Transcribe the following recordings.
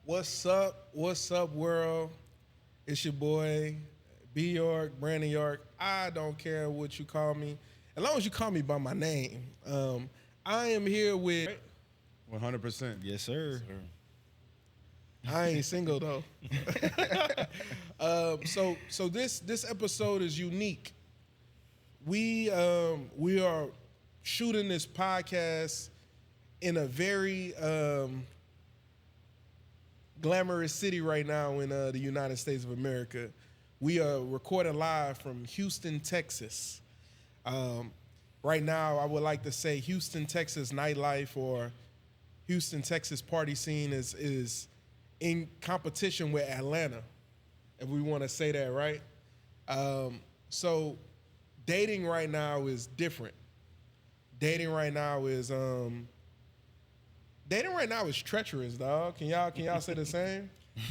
What's up? What's up, world? It's your boy, B York, Brandon York. I don't care what you call me, as long as you call me by my name. I am here with. 100%. Yes, sir. I ain't single though. So this episode is unique. We are shooting this podcast in a very glamorous city right now in the United States of America. We are recording live from Houston, Texas. Right now, I would like to say Houston, Texas nightlife or Houston, Texas party scene is in competition with Atlanta, if we want to say that, right? So dating right now is different. Dating right now is treacherous, dog. Can y'all say the same?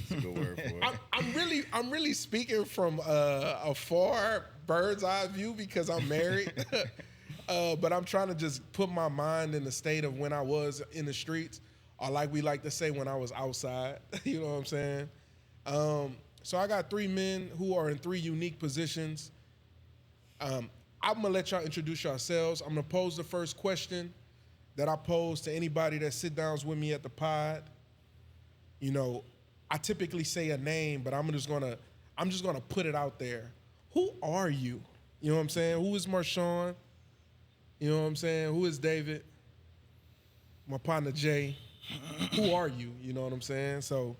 That's a good word for it. I'm really speaking from a far bird's eye view because I'm married. But I'm trying to just put my mind in the state of when I was in the streets, or like we like to say, when I was outside. You know what I'm saying? So I got three men who are in three unique positions. I'm gonna let y'all introduce yourselves. I'm gonna pose the first question that I pose to anybody that sit downs with me at the pod. You know, I typically say a name, but I'm just gonna put it out there. Who are you? You know what I'm saying? Who is Marshawn? You know what I'm saying? Who is David? My partner Jay. Who are you? You know what I'm saying? So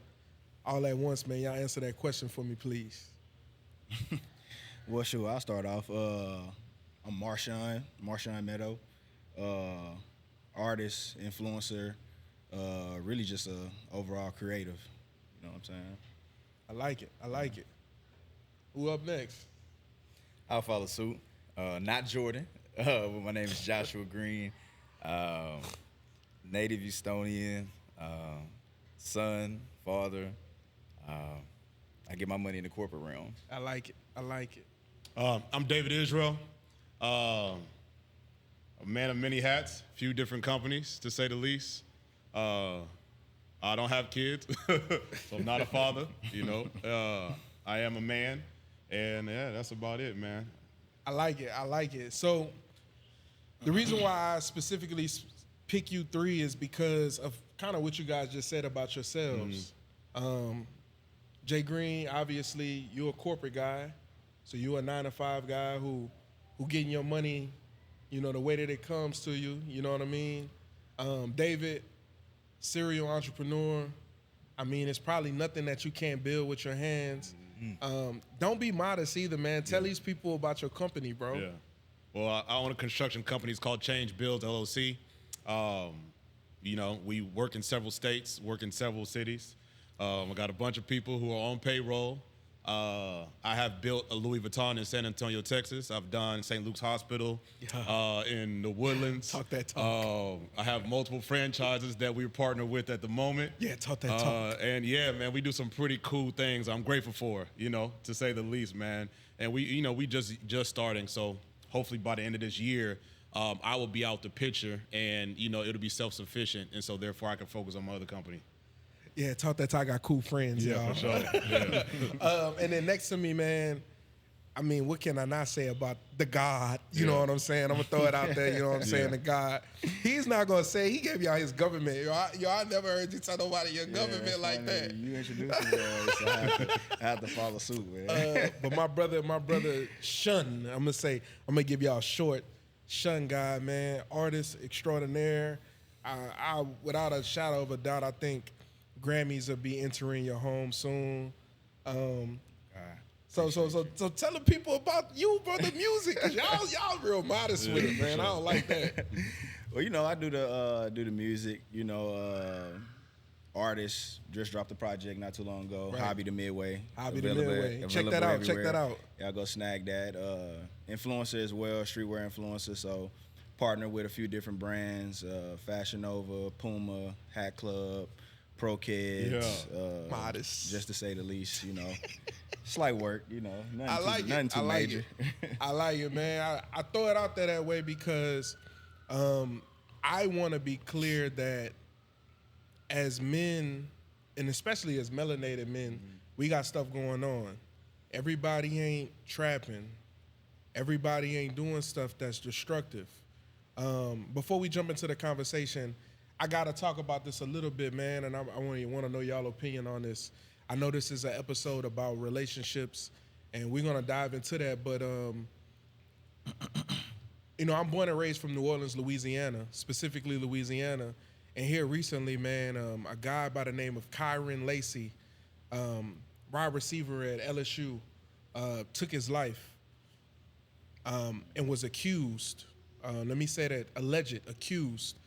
all at once, man, y'all answer that question for me, please. Well, sure. I'll start off. I'm Marshawn Meadow, artist, influencer, really just a overall creative. You know what I'm saying? I like it. Who up next? I'll follow suit. Not Jordan. My name is Joshua Green. Native Estonian. Son, father. I get my money in the corporate realm. I like it. I'm David Israel, a man of many hats, few different companies, to say the least. I don't have kids, so I'm not a father, you know. I am a man, and yeah, that's about it, man. I like it. So the reason why I specifically pick you three is because of kind of what you guys just said about yourselves. Jay Green, obviously, you're a corporate guy, so you're a 9-to-5 guy who getting your money, you know, the way that it comes to you. You know what I mean? David, serial entrepreneur. I mean, it's probably nothing that you can't build with your hands. Don't be modest either, man. Tell these people about your company, bro. Yeah. Well, I own a construction company. It's called Change Builds LLC. You know, we work in several states, work in several cities. I got a bunch of people who are on payroll. I have built a Louis Vuitton in San Antonio, Texas. I've done St. Luke's Hospital in the Woodlands. Talk that talk. I have multiple franchises that we're partnered with at the moment. Yeah, talk that talk. And yeah, man, we do some pretty cool things. I'm grateful for, you know, to say the least, man. And we just starting. So hopefully by the end of this year, I will be out the picture, and you know it'll be self-sufficient, and so therefore I can focus on my other company. Yeah, talk that talk. I got cool friends, Yeah, y'all. for sure. Yeah. And then next to me, man, I mean, what can I not say about the God? You know what I'm saying? I'm going to throw it out there, you know what I'm saying? The God. He's not going to say, he gave y'all his government. Y'all never heard you tell nobody your government like funny. that. You introduced me, so I have to follow suit, man. But my brother Shun, I'm going to give y'all a short. Shun guy, man, artist extraordinaire. I without a shadow of a doubt, I think Grammys will be entering your home soon. So tell the people about you, brother, music, cause y'all real modest with it, man. I don't like that. Well, you know, I do the music. You know, artist just dropped a project not too long ago. Right. Hobby the Midway. Hobby the Midway. Check that out. Check that out. Y'all go snag that. Influencer as well, streetwear influencer. So partner with a few different brands: Fashion Nova, Puma, Hat Club, Pro Kids. Modest, just to say the least. You know, slight work. You know, nothing too I like major. I like it, man. I throw it out there that way because I want to be clear that as men and especially as melanated men, we got stuff going on. Everybody ain't trapping. Everybody ain't doing stuff that's destructive. Before we jump into the conversation, I gotta talk about this a little bit, man, and I want to know y'all opinion on this. I know this is an episode about relationships, and we're gonna dive into that. But you know, I'm born and raised from New Orleans, Louisiana, specifically Louisiana, and here recently, man, a guy by the name of Kyron Lacey, wide receiver at LSU, took his life and was accused. Let me say that, accused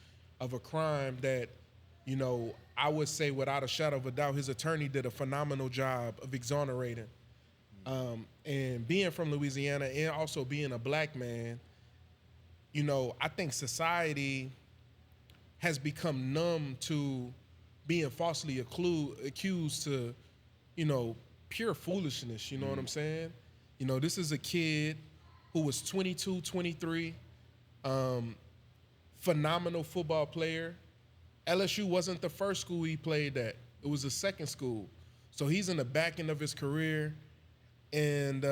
of a crime that, you know, I would say without a shadow of a doubt, his attorney did a phenomenal job of exonerating. And being from Louisiana and also being a black man, you know, I think society has become numb to being falsely accused to, you know, pure foolishness, you know what I'm saying? You know, this is a kid who was 22, 23, phenomenal football player. LSU wasn't the first school he played at. It was the second school. So he's in the back end of his career, and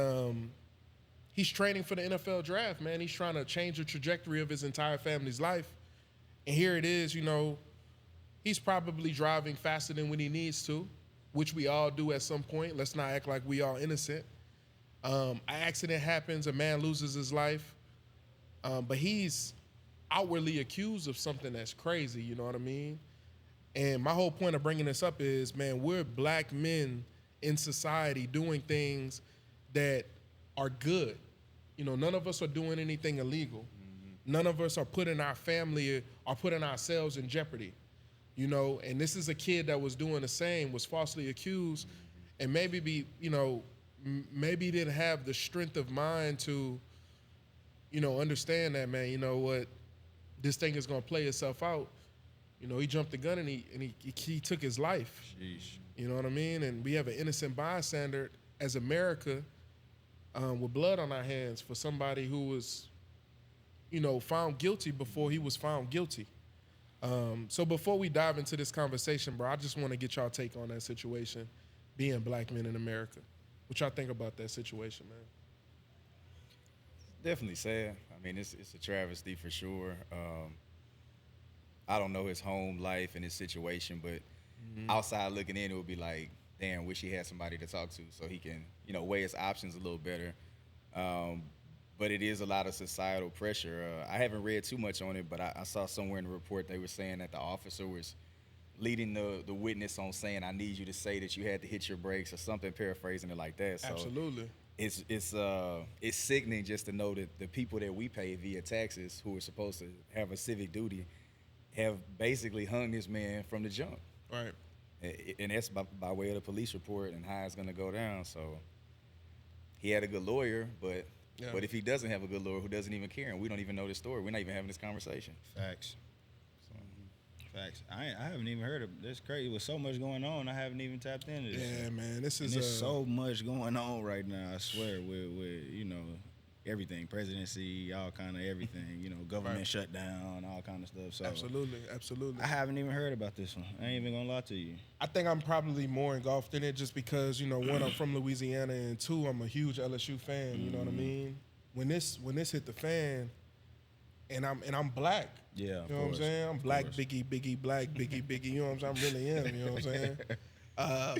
he's training for the NFL draft, man. He's trying to change the trajectory of his entire family's life. And here it is, you know, he's probably driving faster than when he needs to, which we all do at some point. Let's not act like we all innocent. An accident happens, a man loses his life, but he's outwardly accused of something that's crazy, you know what I mean? And my whole point of bringing this up is, man, we're black men in society doing things that are good. You know, none of us are doing anything illegal. None of us are putting our family or putting ourselves in jeopardy, you know? And this is a kid that was doing the same, was falsely accused, and maybe maybe didn't have the strength of mind to, you know, understand that, man, you know what, this thing is gonna play itself out. You know, he jumped the gun and he took his life. Sheesh. You know what I mean? And we have an innocent bystander as America with blood on our hands for somebody who was, you know, found guilty before he was found guilty. So before we dive into this conversation, bro, I just want to get y'all take on that situation, being black men in America. What y'all think about that situation, man? Definitely sad. I mean, it's a travesty for sure. I don't know his home life and his situation, but outside looking in, it would be like, damn, wish he had somebody to talk to so he can, you know, weigh his options a little better. But it is a lot of societal pressure. I haven't read too much on it, but I saw somewhere in the report they were saying that the officer was leading the witness on saying, I need you to say that you had to hit your brakes or something, paraphrasing it like that. So Absolutely. It's sickening just to know that the people that we pay via taxes who are supposed to have a civic duty have basically hung this man from the jump. Right. And that's by way of the police report and how it's going to go down. So he had a good lawyer, but if he doesn't have a good lawyer who doesn't even care and we don't even know this story, we're not even having this conversation. Facts. Facts. I haven't even heard of this. Crazy. With so much going on, I haven't even tapped into this. Yeah, man. This And is there's so much going on right now. I swear, with you know, everything, presidency, all kind of everything. You know, government shutdown, all kind of stuff. So absolutely. I haven't even heard about this one. I ain't even gonna lie to you. I think I'm probably more engulfed in it just because, you know, one, I'm from Louisiana, and two, I'm a huge LSU fan. You know what I mean? When this hit the fan, and I'm black. Yeah, you know what I'm saying? I'm black, Biggie, black, Biggie. You know what I'm saying? I really am. You know what I'm saying?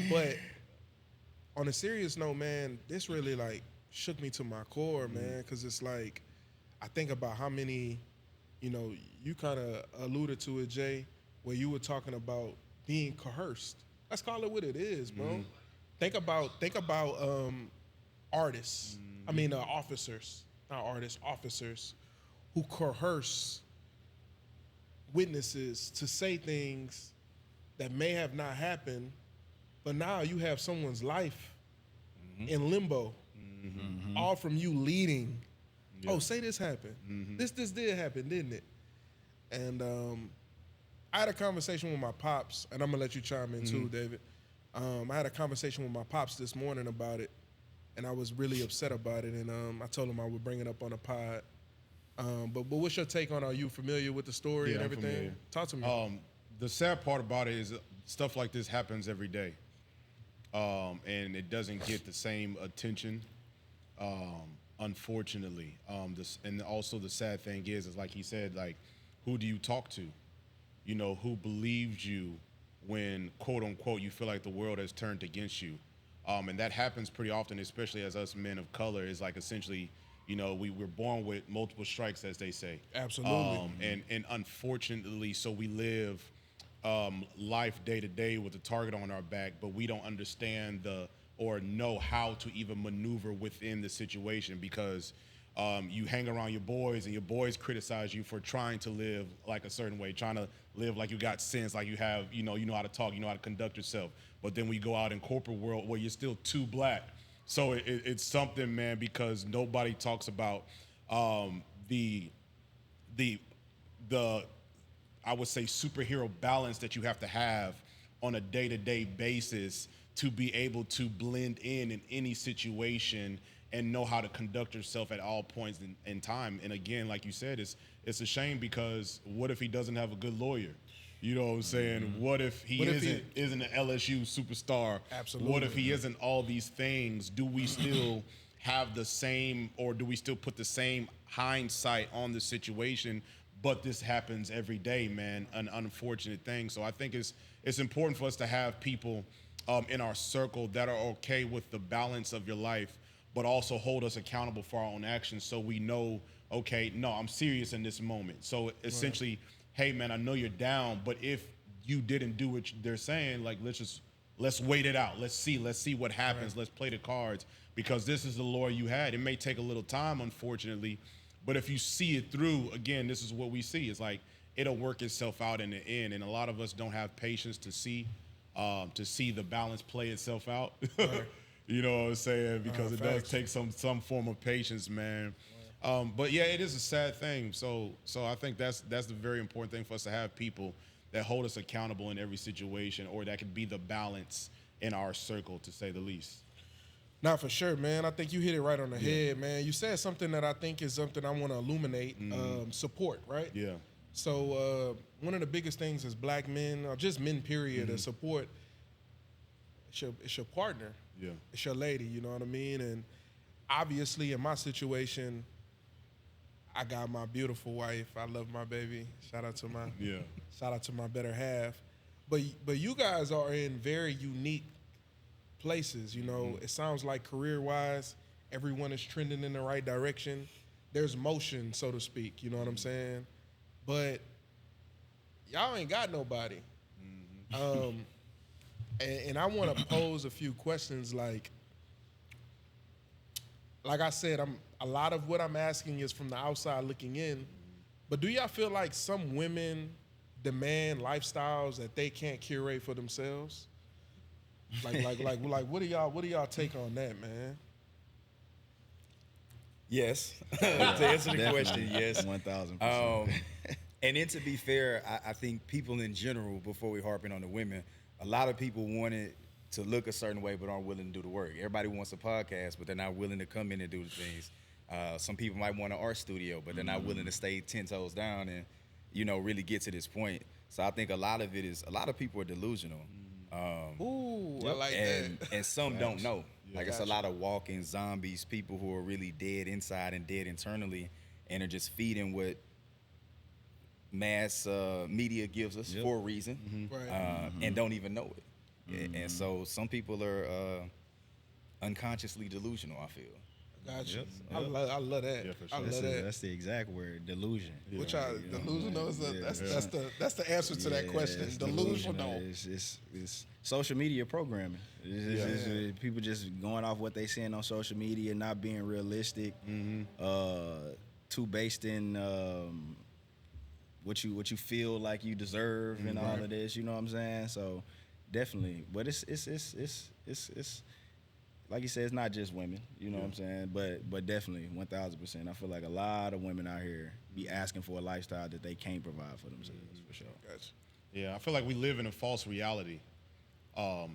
But on a serious note, man, this really like shook me to my core, man, because it's like I think about how many, you know, you kind of alluded to it, Jay, where you were talking about being coerced. Let's call it what it is, bro. Think about artists. I mean, officers, not artists, officers who coerce witnesses to say things that may have not happened, but now you have someone's life in limbo, all from you leading. Oh, say this happened. This did happen, didn't it? And I had a conversation with my pops, and I'm gonna let you chime in too, David. I had a conversation with my pops this morning about it, and I was really upset about it, and I told him I would bring it up on a pod. But what's your take on? Are you familiar with the story and I'm everything? familiar. Talk to me. The sad part about it is stuff like this happens every day, and it doesn't get the same attention. Unfortunately, and also the sad thing is like he said, like, who do you talk to? You know, who believes you when, quote unquote, you feel like the world has turned against you? And that happens pretty often, especially as us men of color. Is like essentially, you know, we're born with multiple strikes, as they say. Absolutely. And unfortunately, so we live life day to day with a target on our back, but we don't understand or know how to even maneuver within the situation, because you hang around your boys and your boys criticize you for trying to live like a certain way, trying to live like you got sense, like you have, you know how to talk, you know how to conduct yourself. But then we go out in corporate world where you're still too black. So it's something, man, because nobody talks about the I would say superhero balance that you have to have on a day-to-day basis to be able to blend in any situation and know how to conduct yourself at all points in time. And again, like you said, it's a shame, because what if he doesn't have a good lawyer? You know what I'm saying? Mm-hmm. What if he isn't an LSU superstar? Absolutely. What if he isn't all these things? Do we still have the same, or do we still put the same hindsight on the situation? But this happens every day, man, an unfortunate thing. So I think it's important for us to have people in our circle that are okay with the balance of your life, but also hold us accountable for our own actions, so we know, okay, no, I'm serious in this moment. So essentially, hey, man, I know you're down, but if you didn't do what they're saying, like, let's wait it out. Let's see what happens. Right. Let's play the cards, because this is the lure you had. It may take a little time, unfortunately, but if you see it through, again, this is what we see. It's like it'll work itself out in the end, and a lot of us don't have patience to see the balance play itself out. Right. You know what I'm saying? Because it does take some form of patience, man. But yeah, it is a sad thing. So I think that's the very important thing for us, to have people that hold us accountable in every situation, or that could be the balance in our circle, to say the least. Not for sure, man. I think you hit it right on the head, man. You said something that I think is something I want to illuminate. Support, right? Yeah. So one of the biggest things is black men, or just men, period, is support. It's your partner. Yeah. It's your lady, you know what I mean? And obviously in my situation, I got my beautiful wife. I love my baby. Shout out to my better half. But you guys are in very unique places, you know. It sounds like career-wise, everyone is trending in the right direction. There's motion, so to speak, you know what I'm saying? But y'all ain't got nobody. And I want to pose a few questions, like I said, a lot of what I'm asking is from the outside looking in. But do y'all feel like some women demand lifestyles that they can't curate for themselves? Like what do y'all take on that, man? Yes. To answer the question, yes. 1,000%. And then, to be fair, I think people in general, before we harp in on the women, a lot of people want it to look a certain way but aren't willing to do the work. Everybody wants a podcast, but they're not willing to come in and do the things. Some people might want an art studio, but they're not willing to stay 10 toes down and, really get to this point. So I think a lot of people are delusional. Ooh, I like that. And some don't know. Like, it's a lot of walking zombies, people who are really dead inside and dead internally, and are just feeding what mass media gives us for a reason, and don't even know it. And so some people are unconsciously delusional, I feel. Gotcha. Yep. I love that. Yeah, for sure. I love that. That's the exact word, delusion. Which delusional is that's the answer to that question. Delusional. It's social media programming. It's people just going off what they seeing on social media, not being realistic, too based in what you feel like you deserve and all of this. You know what I'm saying? So definitely, but it's like you said, it's not just women, you know what I'm saying? But definitely, 1,000%. I feel like a lot of women out here be asking for a lifestyle that they can't provide for themselves, for sure. Gotcha. Yeah, I feel like we live in a false reality.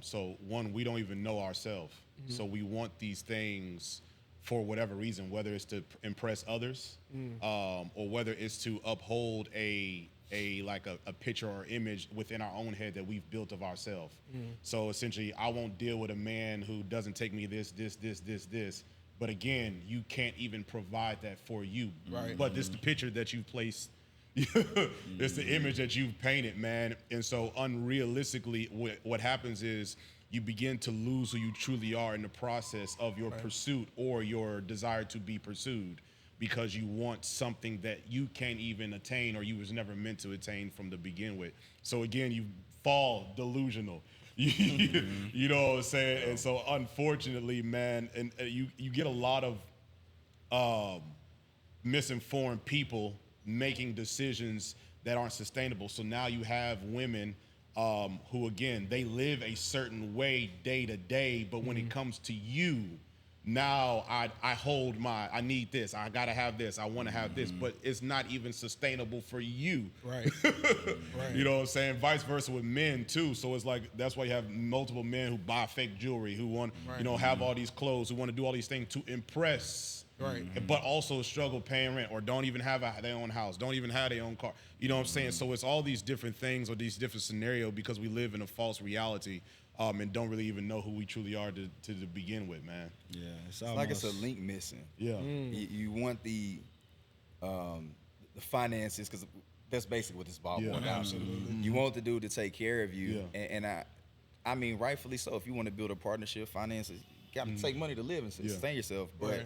So one, we don't even know ourselves. So we want these things for whatever reason, whether it's to impress others, or whether it's to uphold a a picture or image within our own head that we've built of ourselves. So essentially, I won't deal with a man who doesn't take me this. But again, you can't even provide that for you. Right. But this the picture that you placed. It's the image that you've painted, man. And so unrealistically, what happens is you begin to lose who you truly are in the process of your pursuit or your desire to be pursued, because you want something that you can't even attain or you was never meant to attain from the begin with. So again, you fall delusional. You know what I'm saying? And so unfortunately, man, and you get a lot of misinformed people making decisions that aren't sustainable. So now you have women who, again, they live a certain way day to day, but when it comes to you, now I hold I need this, I gotta have this, I wanna have this, but it's not even sustainable for you. Right. You know what I'm saying? Vice versa with men too. So it's like, that's why you have multiple men who buy fake jewelry, who want, have all these clothes, who want to do all these things to impress. Right. But also struggle paying rent, or don't even have their own house, don't even have their own car. You know what I'm saying? So it's all these different things or these different scenarios because we live in a false reality and don't really even know who we truly are to begin with, man. Yeah, it's Like it's a link missing. Yeah. You want the finances, because that's basically what this ball boils down to. You want the dude to take care of you, and I mean, rightfully so. If you want to build a partnership, finances, you got to take money to live and sustain yourself, but.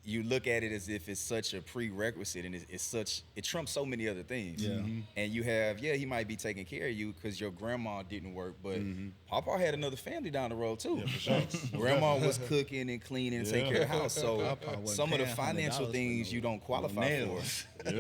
You look at it as if it's such a prerequisite, and it trumps so many other things. Yeah. And you have, he might be taking care of you because your grandma didn't work, but Papa had another family down the road too. Yeah, for sure. Grandma was cooking and cleaning and taking care of the house. So some of the financial things you don't qualify for. But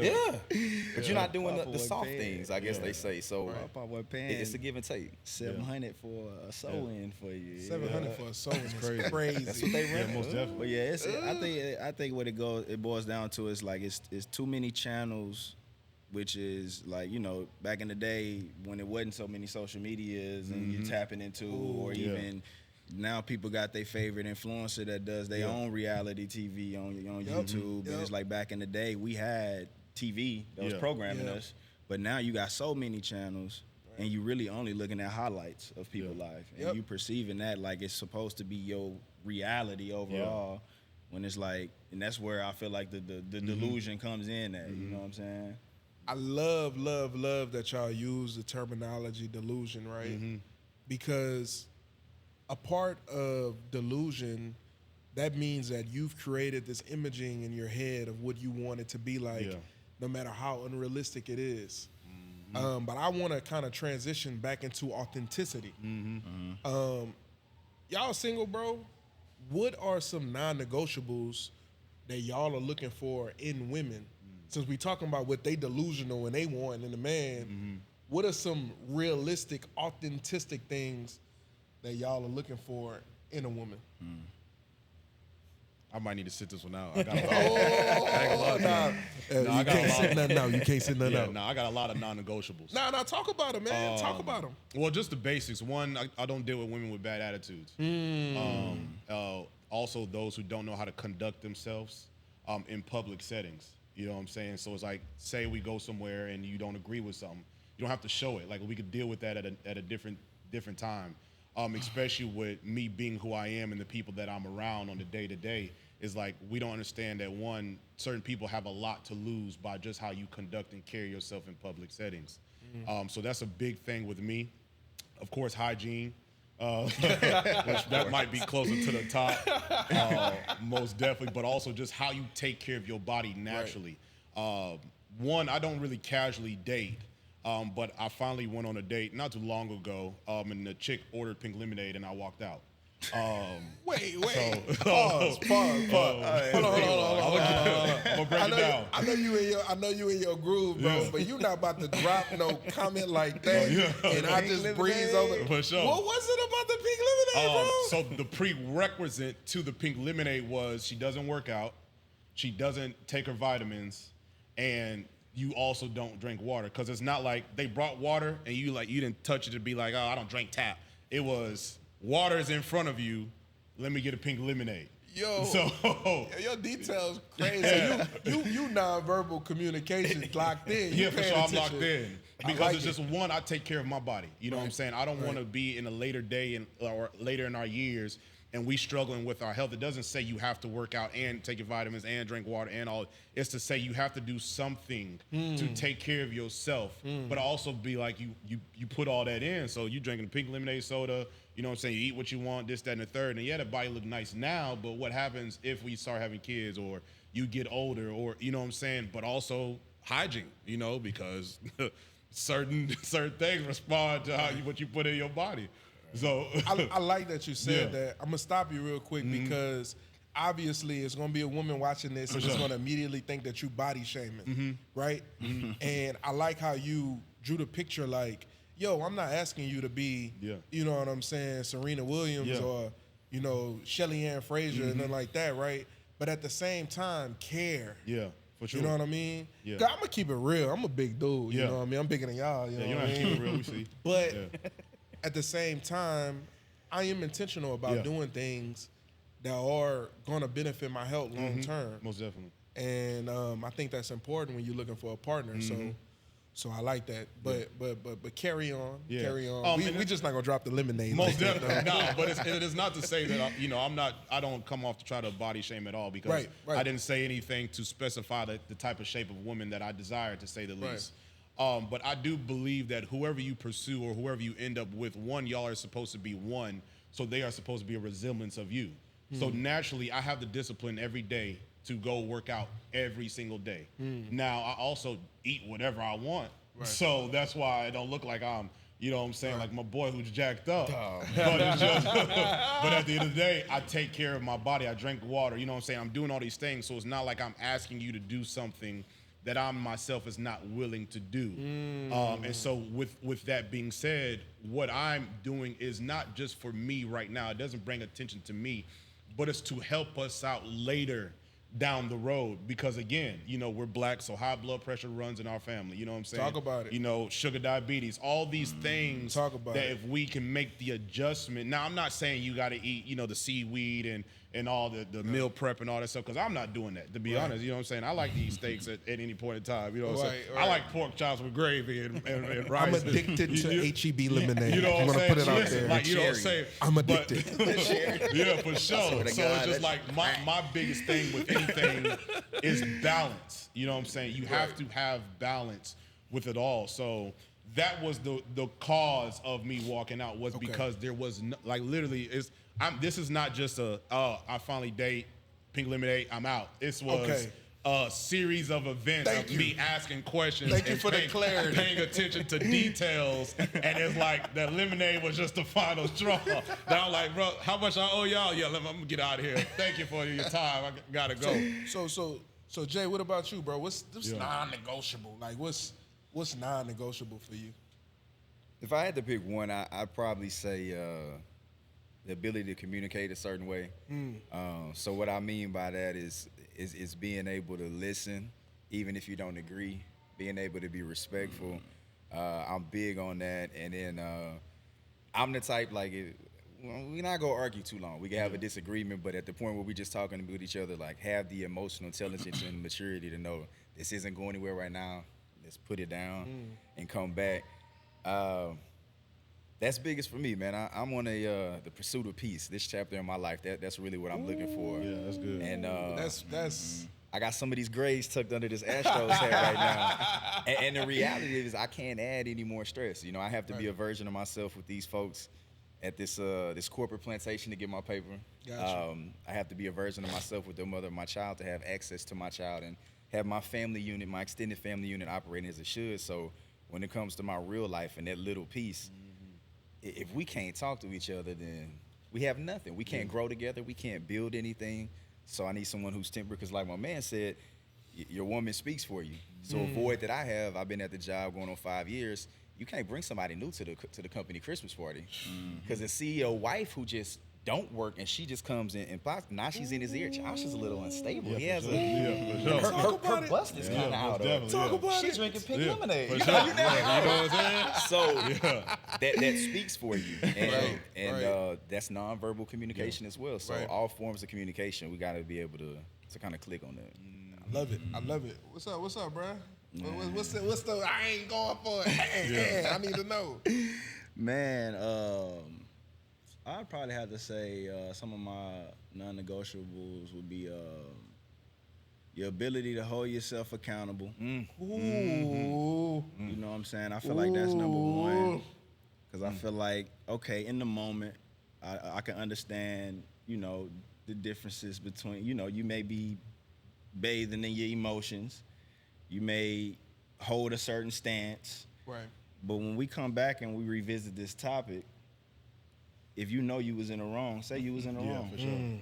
you're not doing the soft things, I guess they say. So Papa was paying it's a give and take. $700 for a sew-in for you. $700 for a soul is crazy. That's what they rent. Most definitely. But yeah, I think what it boils down to is like it's too many channels, which is like, back in the day when it wasn't so many social medias and you're tapping into, or even now people got their favorite influencer that does their own reality TV on YouTube. And it's like back in the day we had TV that was programming us, but now you got so many channels. And you really only looking at highlights of people's life, and you perceiving that like it's supposed to be your reality overall. When it's like, and that's where I feel like the delusion comes in at, you know what I'm saying? I love that y'all use the terminology delusion, right? Because a part of delusion, that means that you've created this imaging in your head of what you want it to be like, no matter how unrealistic it is. But I want to kind of transition back into authenticity. Y'all single, bro? What are some non-negotiables that y'all are looking for in women? Since we talking about what they delusional and they want in a man, what are some realistic, authentic things that y'all are looking for in a woman? I might need to sit this one out. I got a lot. You can't sit nothing out. You can't sit nothing out. No, I got a lot of non-negotiables. Nah, talk about them, man. Talk about them. Well, just the basics. One, I don't deal with women with bad attitudes. Also, those who don't know how to conduct themselves in public settings. You know what I'm saying? So it's like, say we go somewhere and you don't agree with something. You don't have to show it. Like, we could deal with that at a different time. Especially with me being who I am and the people that I'm around on the day-to-day, is like, we don't understand that, one, certain people have a lot to lose by just how you conduct and carry yourself in public settings. So that's a big thing with me. Of course, hygiene, which that might be closer to the top, most definitely, but also just how you take care of your body naturally. One, I don't really casually date. But I finally went on a date not too long ago, and the chick ordered pink lemonade, and I walked out. Wait. Pause. Hold on. I'm gonna break it down. I know you in your groove, bro. But you not about to drop no comment like that, and I just breeze over. For sure. What was it about the pink lemonade, bro? So the prerequisite to the pink lemonade was she doesn't work out, she doesn't take her vitamins, and you also don't drink water. Because it's not like they brought water and you didn't touch it to be like, oh, I don't drink tap. It was, water is in front of you, let me get a pink lemonade. Yo, So your details crazy. You nonverbal communication locked in. You yeah, for paying sure, I'm attention. locked in I because like it's just one. I take care of my body. You know what I'm saying? I don't want to be in a later day or later in our years, and we struggling with our health. It doesn't say you have to work out and take your vitamins and drink water and all. It's to say you have to do something to take care of yourself, but also be like you put all that in. So you drinking pink lemonade soda. You know what I'm saying? You eat what you want, this, that, and the third. And yeah, the body look nice now, but what happens if we start having kids or you get older or, you know what I'm saying? But also hygiene, you know, because certain things respond to what you put in your body. So I like that you said Yeah. that. I'm gonna stop you real quick because obviously it's gonna be a woman watching this and it's gonna immediately think that you body shaming, right? And I like how you drew the picture like, yo, I'm not asking you to be, you know what I'm saying, Serena Williams or, you know, Shelly Ann Frazier and nothing like that, right? But at the same time, care. Yeah, for sure. You know what I mean? Yeah. 'Cause I'm gonna keep it real. I'm a big dude. You Yeah. know what I mean? I'm bigger than y'all. You know you what don't I have to mean? keep it real, we see. But at the same time, I am intentional about Yeah. doing things that are gonna benefit my health long term. Most definitely. And I think that's important when you're looking for a partner. So I like that. But carry on, Yeah. carry on. And We just not gonna drop the lemonade. Most like that, definitely. though. No, but it is not to say that, you know, I don't come off to try to body shame at all because Right. I didn't say anything to specify the type of shape of woman that I desire, to say the least. But I do believe that whoever you pursue or whoever you end up with, one, y'all are supposed to be one, so they are supposed to be a resemblance of you. So naturally, I have the discipline every day to go work out every single day. Now, I also eat whatever I want. So that's why I don't look like I'm, you know what I'm saying, like my boy who's jacked up. But it's just, but at the end of the day, I take care of my body. I drink water. You know what I'm saying? I'm doing all these things. So it's not like I'm asking you to do something that I myself is not willing to do. And so with that being said, what I'm doing is not just for me right now. It doesn't bring attention to me, but it's to help us out later down the road, because again, you know, we're black, so high blood pressure runs in our family. You know what I'm saying? Talk about it. You know, sugar diabetes, all these things Talk about that it. if we can make the adjustment. Now, I'm not saying you got to eat, you know, the seaweed and all the meal prep and all that stuff, because I'm not doing that, to be honest. You know what I'm saying? I like to eat steaks at any point in time. You know what I'm saying? I like pork chops with gravy and rice. I'm addicted to HEB lemonade. You know what I'm I'm gonna saying? put it out Listen, there. like, you know what I'm saying? I'm addicted. Yeah, for sure. So to it's God, just that's like my biggest thing with anything is balance. You know what I'm saying? You have to have balance with it all. So that was the cause of me walking out, was because there was no, like, literally this is not just I finally date pink lemonade, I'm out. This was a series of events of me asking questions. Thank you and for the clarity. Paying attention to details, and it's like that lemonade was just the final straw. Now I'm like, bro, how much I owe y'all? Yeah, I'm gonna get out of here. Thank you for your time. I gotta go. So Jay, what about you, bro? What's non-negotiable? Like, what's non-negotiable for you? If I had to pick one, I'd probably say the ability to communicate a certain way. So what I mean by that is being able to listen, even if you don't agree, being able to be respectful. I'm big on that. And then I'm the type, like, we're not gonna argue too long. We can have a disagreement, but at the point where we're just talking with each other, like, have the emotional intelligence and maturity to know this isn't going anywhere right now. Let's put it down and come back. That's biggest for me, man. I'm on the pursuit of peace. This chapter in my life, that's really what I'm looking for. Yeah, that's good. And That's I got some of these grays tucked under this Astros hat right now. And the reality is, I can't add any more stress. You know, I have to be a version of myself with these folks at this corporate plantation to get my paper. Gotcha. I have to be a version of myself with the mother of my child to have access to my child and have my family unit, my extended family unit operating as it should. So when it comes to my real life and that little piece, if we can't talk to each other, then we have nothing. We can't grow together. We can't build anything. So I need someone who's temperate, because like my man said, your woman speaks for you. So a void that I have, I've been at the job going on 5 years. You can't bring somebody new to the company Christmas party, because the CEO wife who just don't work, and she just comes in and now she's in his ear. Josh is a little unstable. He has sure. her bust is kind of out of it. Talk about She's it. drinking pink lemonade. For You sure. know? You know what I'm saying? So that speaks for you, and Right. that's nonverbal communication as well. So Right. all forms of communication, we got to be able to kind of click on that. I love it. I love it. What's up, bro? What's the? I ain't going for it. I need to know. Man, I'd probably have to say some of my non-negotiables would be your ability to hold yourself accountable. Ooh. You know what I'm saying? I feel like that's number one. Because I feel like, okay, in the moment, I can understand, you know, the differences between, you know, you may be bathing in your emotions. You may hold a certain stance. Right. But when we come back and we revisit this topic, if you know you was in the wrong, say you was in the wrong. For sure.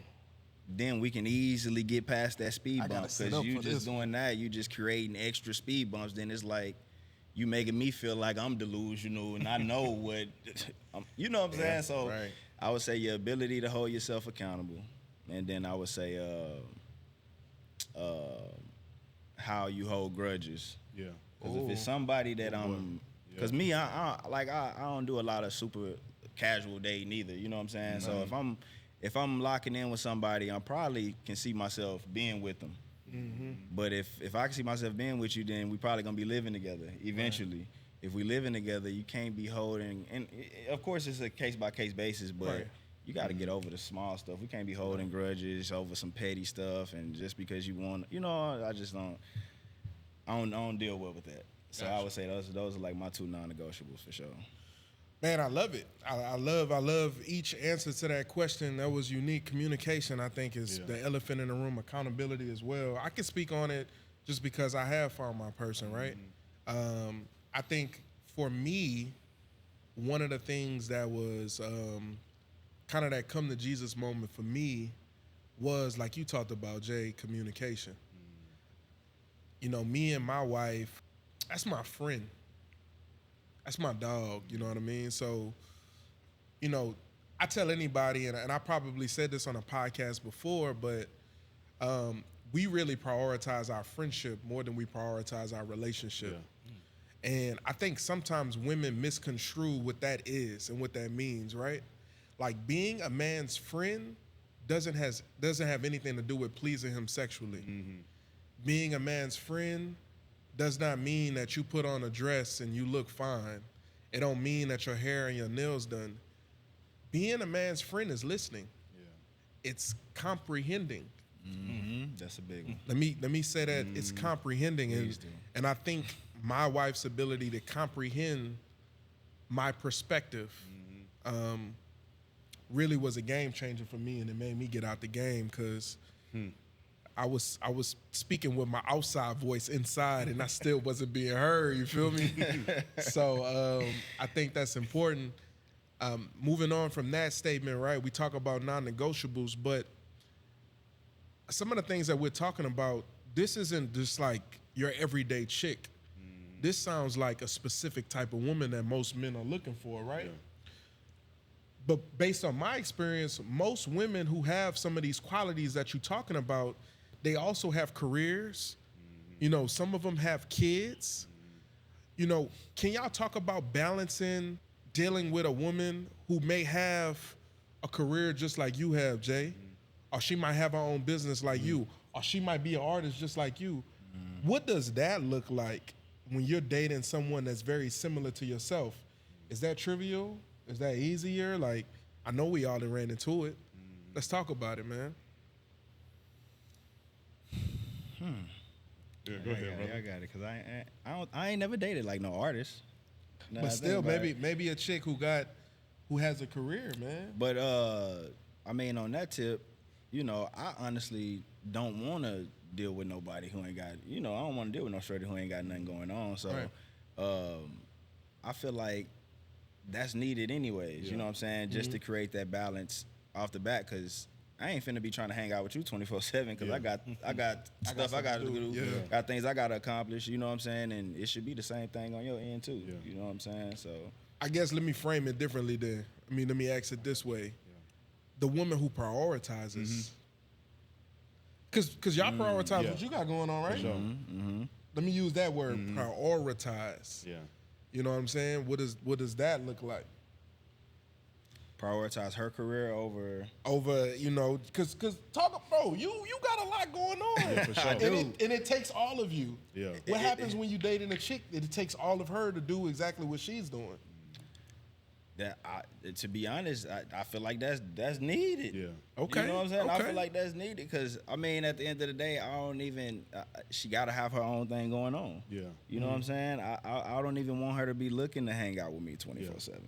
Then we can easily get past that speed I gotta bump. sit Because up you for just this doing that, you just creating extra speed bumps. Then it's like you making me feel like I'm delusional and I know what, you know what I'm saying? So right. I would say your ability to hold yourself accountable. And then I would say how you hold grudges. Yeah. Because if it's somebody that because me, I don't do a lot of super casual dating either. You know what I'm saying? So if I'm locking in with somebody, I probably can see myself being with them. But if I can see myself being with you, then we probably gonna be living together eventually. Right. If we living together, you can't be holding, and of course it's a case by case basis, but Right. you got to get over the small stuff. We can't be holding grudges over some petty stuff, and just because you want, you know, I just don't. I don't deal well with that. So I would say those are like my two non-negotiables for sure. Man, I love it. I love each answer to that question. That was unique. Communication, I think, is the elephant in the room. Accountability as well. I can speak on it just because I have found my person, right? I think for me, one of the things that was kind of that come to Jesus moment for me was, like you talked about, Jay, communication. You know, me and my wife, that's my friend. That's my dog, you know what I mean? So, you know, I tell anybody, and I probably said this on a podcast before, but we really prioritize our friendship more than we prioritize our relationship. Yeah. And I think sometimes women misconstrue what that is and what that means, right? Like, being a man's friend doesn't have anything to do with pleasing him sexually. Being a man's friend does not mean that you put on a dress and you look fine. It don't mean that your hair and your nails done. Being a man's friend is listening. Yeah. It's comprehending. That's a big one. Let me say that it's comprehending, and I think my wife's ability to comprehend my perspective really was a game changer for me, and it made me get out the game because I was speaking with my outside voice inside, and I still wasn't being heard. You feel me? So I think that's important. Moving on from that statement, right? We talk about non-negotiables, but some of the things that we're talking about, this isn't just like your everyday chick. This sounds like a specific type of woman that most men are looking for, right? Yeah. But based on my experience, most women who have some of these qualities that you're talking about, they also have careers. You know, some of them have kids. You know, can y'all talk about balancing dealing with a woman who may have a career just like you have, Jay? Or she might have her own business like you. Or she might be an artist just like you. What does that look like when you're dating someone that's very similar to yourself? Is that trivial? Is that easier? Like, I know we all done ran into it. Let's talk about it, man. Yeah, go ahead, brother. I got it, because I ain't never dated like no artist. Now But I still, think about it. maybe a chick who has a career, man. But I mean, on that tip, you know, I honestly don't want to deal with nobody who ain't got, you know, I don't want to deal with no shorty who ain't got nothing going on. So I feel like that's needed anyways. You know what I'm saying? Just to create that balance off the bat, because I ain't finna be trying to hang out with you 24/7 because I got stuff I got to do. Got things I got to accomplish. You know what I'm saying? And it should be the same thing on your end too. Yeah. You know what I'm saying? So I guess let me frame it differently then. I mean, let me ask it this way. the woman who prioritizes. Cause y'all prioritize what you got going on, right? For sure. Let me use that word, prioritize. Yeah. You know what I'm saying? What does that look like? Prioritize her career over. You know, cause talk, bro. You got a lot going on. Yeah, for sure. And it takes all of you. Yeah. What happens when you dating a chick? It takes all of her to do exactly what she's doing. To be honest, I feel like that's needed. Yeah. Okay. You know what I'm saying? I Okay. feel like that's needed because I mean, at the end of the day, I don't even. She got to have her own thing going on. Yeah. You know what I'm saying? I don't even want her to be looking to hang out with me 24/7.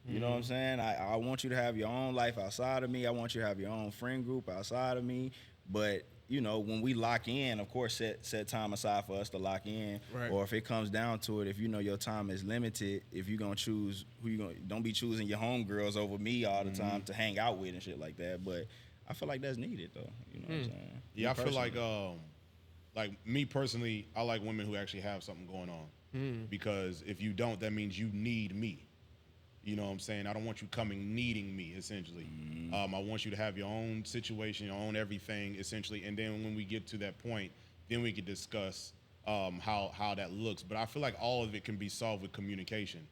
You know what I'm saying? I want you to have your own life outside of me. I want you to have your own friend group outside of me. But you know, when we lock in, of course, set time aside for us to lock in. Right. Or if it comes down to it, if you know your time is limited, if you're gonna choose who you gonna, don't be choosing your homegirls over me all the time to hang out with and shit like that. But I feel like that's needed though. You know what I'm saying? Yeah, Me I feel personally. like me personally, I like women who actually have something going on. Because if you don't, that means you need me. You know what I'm saying? I don't want you coming needing me, essentially. I want you to have your own situation, your own everything, essentially. And then when we get to that point, then we can discuss how that looks. But I feel like all of it can be solved with communication.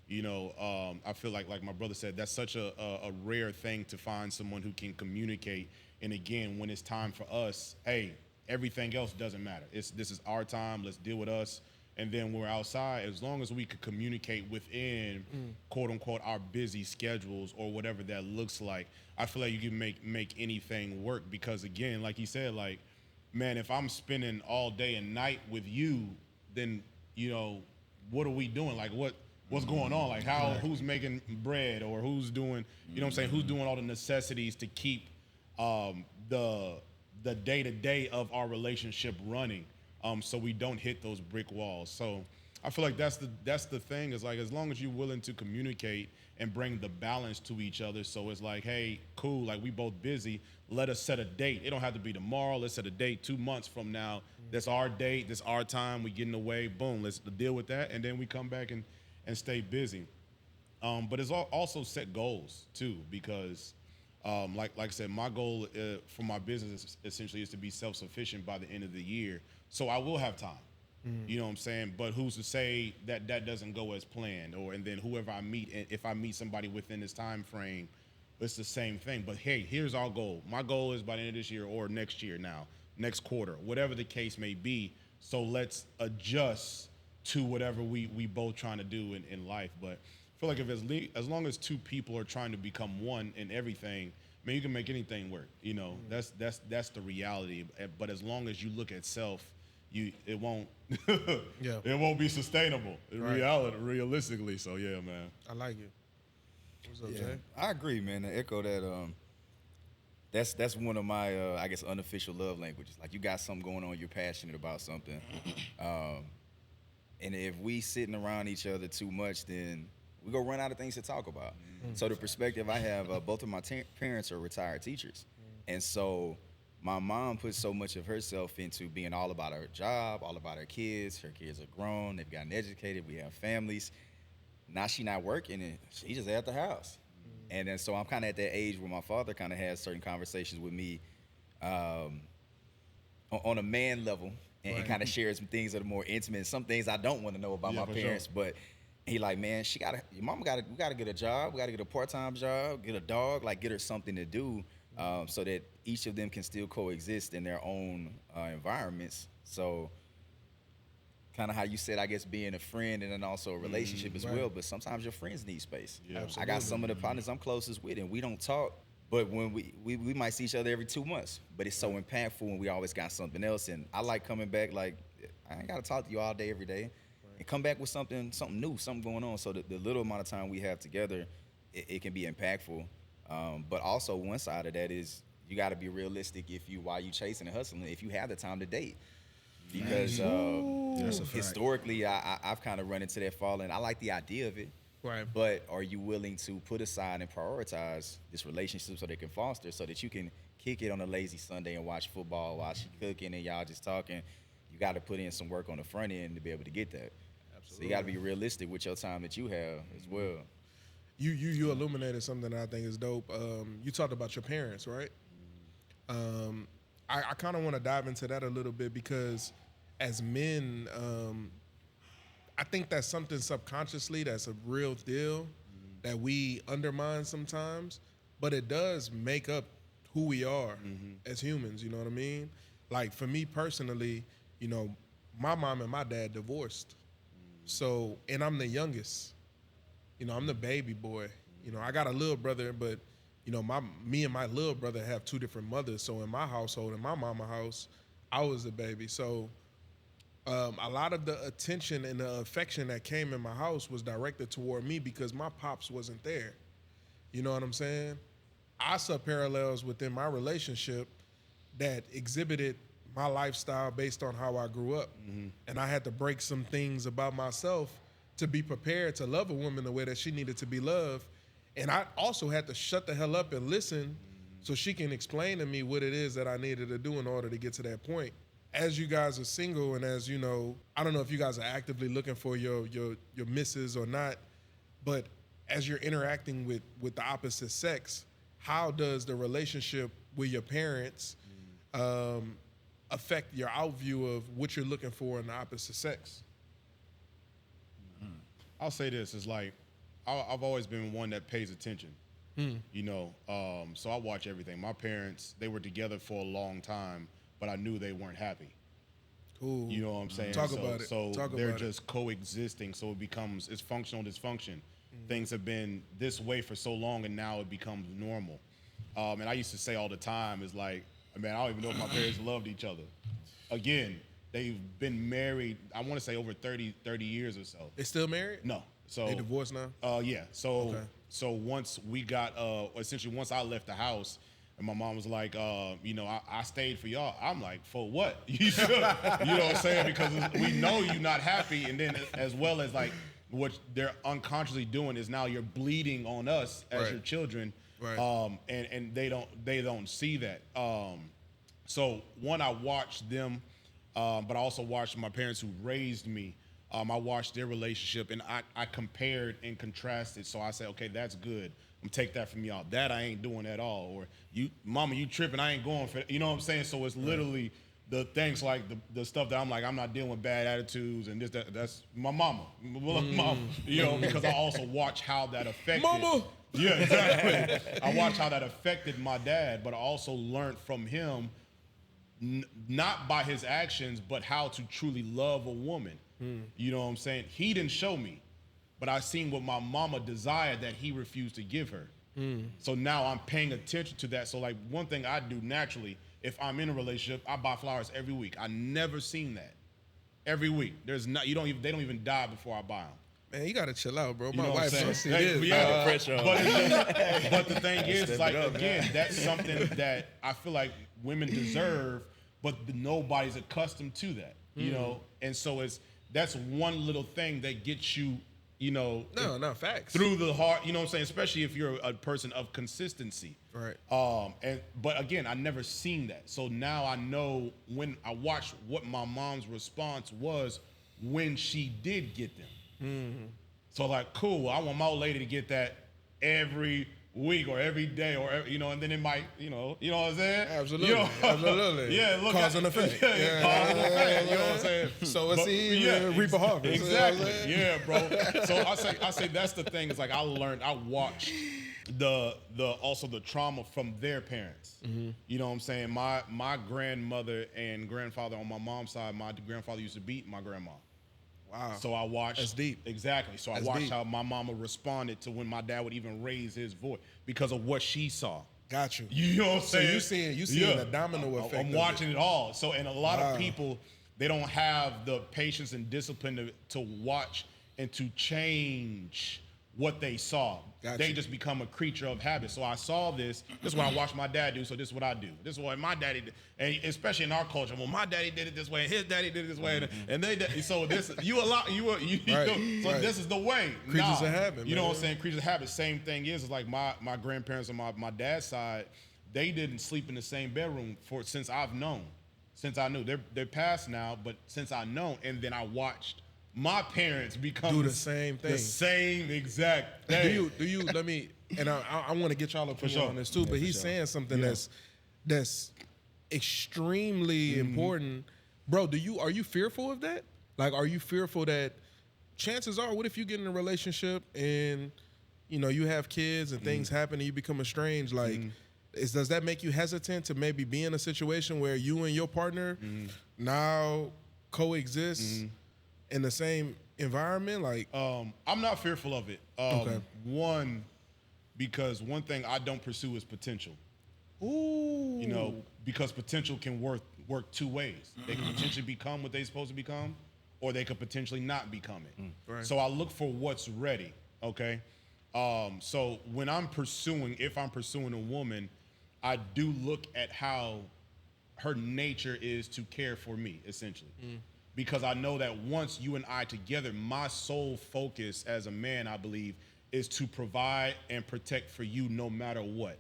You know, I feel like my brother said, that's such a rare thing to find someone who can communicate. And again, when it's time for us, hey, everything else doesn't matter. This is our time. Let's deal with us. And then when we're outside, as long as we could communicate within, quote unquote, our busy schedules or whatever that looks like, I feel like you can make anything work. Because again, like he said, like, man, if I'm spending all day and night with you, then, you know, what are we doing? Like, what's going on? Like, who's making bread, or who's doing, you know what I'm saying? Who's doing all the necessities to keep the day-to-day of our relationship running? So we don't hit those brick walls. So I feel like that's the thing, is like, as long as you're willing to communicate and bring the balance to each other. So it's like, hey, cool, like we both busy. Let us set a date. It don't have to be tomorrow. Let's set a date 2 months from now. That's our date. That's our time. We getting away. Boom. Let's deal with that. And then we come back and stay busy. But it's also set goals too, because like I said, my goal for my business essentially is to be self-sufficient by the end of the year. So I will have time, you know what I'm saying? But who's to say that doesn't go as planned? And then whoever I meet, if I meet somebody within this time frame, it's the same thing. But hey, here's our goal. My goal is by the end of this year or next year now, next quarter, whatever the case may be. So let's adjust to whatever we both trying to do in life. But I feel like as long as two people are trying to become one in everything, man, you can make anything work. You know, that's the reality. But as long as you look at self, it won't it won't be sustainable in reality, realistically. So yeah, man. I like it. What's up, Yeah, Jay? I agree, man. To echo that, that's one of my I guess unofficial love languages. Like, you got something going on, you're passionate about something, and if we sitting around each other too much, then we go run out of things to talk about. So the perspective I have, both of my parents are retired teachers, and so my mom put so much of herself into being all about her job, all about her kids. Her kids are grown, they've gotten educated, we have families. Now she not working, and she just at the house. And then so I'm kind of at that age where my father kind of has certain conversations with me on a man level, and kind of shares some things that are more intimate, some things I don't want to know about my parents. Sure. But he like, man, your mama we gotta get a job, we gotta get a part-time job, get a dog, like get her something to do, so that each of them can still coexist in their own environments. So kind of how you said, I guess, being a friend and then also a relationship as well. But sometimes your friends need space. Yeah. I got some of the partners I'm closest with, and we don't talk. But when we might see each other every 2 months. But it's so impactful when we always got something else. And I like coming back, like, I ain't got to talk to you all day, every day. And come back with something new, something going on. So the little amount of time we have together, it can be impactful. But also one side of that is you got to be realistic while you chasing and hustling, if you have the time to date. Because historically, I've kind of run into that fall, and I like the idea of it. Right. But are you willing to put aside and prioritize this relationship so they can foster, so that you can kick it on a lazy Sunday and watch football while she cooking and y'all just talking? You got to put in some work on the front end to be able to get that. Absolutely. So you got to be realistic with your time that you have as well. You illuminated something that I think is dope. You talked about your parents, right? I kind of want to dive into that a little bit because as men, I think that's something subconsciously that's a real deal that we undermine sometimes, but it does make up who we are as humans, you know what I mean? Like for me personally, you know, my mom and my dad divorced. So, and I'm the youngest. You know, I'm the baby boy. You know, I got a little brother, but you know, me and my little brother have two different mothers. So in my household, in my mama house, I was the baby. So a lot of the attention and the affection that came in my house was directed toward me because my pops wasn't there. You know what I'm saying? I saw parallels within my relationship that exhibited my lifestyle based on how I grew up. And I had to break some things about myself to be prepared to love a woman the way that she needed to be loved. And I also had to shut the hell up and listen so she can explain to me what it is that I needed to do in order to get to that point. As you guys are single and as you know, I don't know if you guys are actively looking for your missus or not, but as you're interacting with the opposite sex, how does the relationship with your parents affect your outview of what you're looking for in the opposite sex? I'll say this, is like, I've always been one that pays attention, you know, so I watch everything. My parents, they were together for a long time, but I knew they weren't happy. Cool. You know what I'm saying? Talk about it. So Talk they're about it. just coexisting, so it's functional dysfunction. Things have been this way for so long, and now it becomes normal. And I used to say all the time, is like, man, I don't even know if my parents loved each other. Again, they've been married, I want to say over 30 years or so. They still married? No. So They divorced now? Yeah. So Okay. so once we got essentially once I left the house and my mom was like, you know, I stayed for y'all. I'm like, for what? You know what I'm saying? Because we know you're not happy, and then as well as like what they're unconsciously doing is now you're bleeding on us as your children. Right. And they don't see that. So one, I watched them, but I also watched my parents who raised me. I watched their relationship, and I compared and contrasted. So I said, okay, that's good. I'm take that from y'all. That I ain't doing at all. Or you, mama, you tripping? I ain't going for it. You know what I'm saying? So it's literally the things like the stuff that I'm like, I'm not dealing with bad attitudes and this, that's my mama. Mom, you know, because I also watch how that affected. Mama. Yeah, exactly. I watched how that affected my dad, but I also learned from him, not by his actions, but how to truly love a woman. You know what I'm saying? He didn't show me, but I seen what my mama desired that he refused to give her. So now I'm paying attention to that. So like one thing I do naturally, if I'm in a relationship, I buy flowers every week. I never seen that. Every week. They don't even die before I buy them. Man, you gotta chill out, bro. You My know what I'm wife saying? don't see this. Yeah, pressure on. but the thing is, like, again, that's something that I feel like women deserve, but nobody's accustomed to that, you know? And so that's one little thing that gets you, you know, No, facts. through the heart, you know what I'm saying? Especially if you're a person of consistency. Right. But again, I never seen that. So now I know when I watched what my mom's response was when she did get them. So like, cool, I want my old lady to get that every week or every day or every, you know, and then it might, you know what I'm saying? Absolutely. You know? Absolutely. Yeah, look Cause and effect. Yeah, cause and effect. You know what I'm saying? So a seed, reap a harvest. Exactly. You know what I'm saying? Yeah, bro. So I say that's the thing. Is like I watched also the trauma from their parents. You know what I'm saying? My grandmother and grandfather on my mom's side, my grandfather used to beat my grandma. Wow. So I watched. That's deep. Exactly. So That's I watched deep. how my mama responded to when my dad would even raise his voice because of what she saw. Got you. You know what I'm So saying? you seeing the domino effect. I'm of watching it all. So, and a lot Wow. of people, they don't have the patience and discipline to watch and to change what they saw. Gotcha. They just become a creature of habit. So I saw this. This is what I watched my dad do. So this is what I do. This is what my daddy did. And especially in our culture, well, my daddy did it this way, and his daddy did it this way, and they did. So this, Right, so right. this is the way. Creatures of habit, You know man. what I'm saying? Creatures of habit. Same thing is like my grandparents on my dad's side, they didn't sleep in the same bedroom since I've known. Since I knew. They're passed now, but since I known, and then I watched my parents become Do the same thing. The same exact thing. Do you? Let me. And I want to get y'all opinion sure. on this too. But he's saying something that's extremely important, bro. Are you fearful of that? Like, are you fearful that chances are, what if you get in a relationship and you have kids and things happen and you become estranged? Like, does that make you hesitant to maybe be in a situation where you and your partner now coexist in the same environment? Like, I'm not fearful of it. Okay. One, because one thing I don't pursue is potential. ooh, Because potential can work two ways. They can potentially become what they're supposed to become, or they could potentially not become it. Right. So I look for what's ready. Okay. So when if I'm pursuing a woman, I do look at how her nature is to care for me, essentially. Because I know that once you and I together, my sole focus as a man, I believe, is to provide and protect for you no matter what.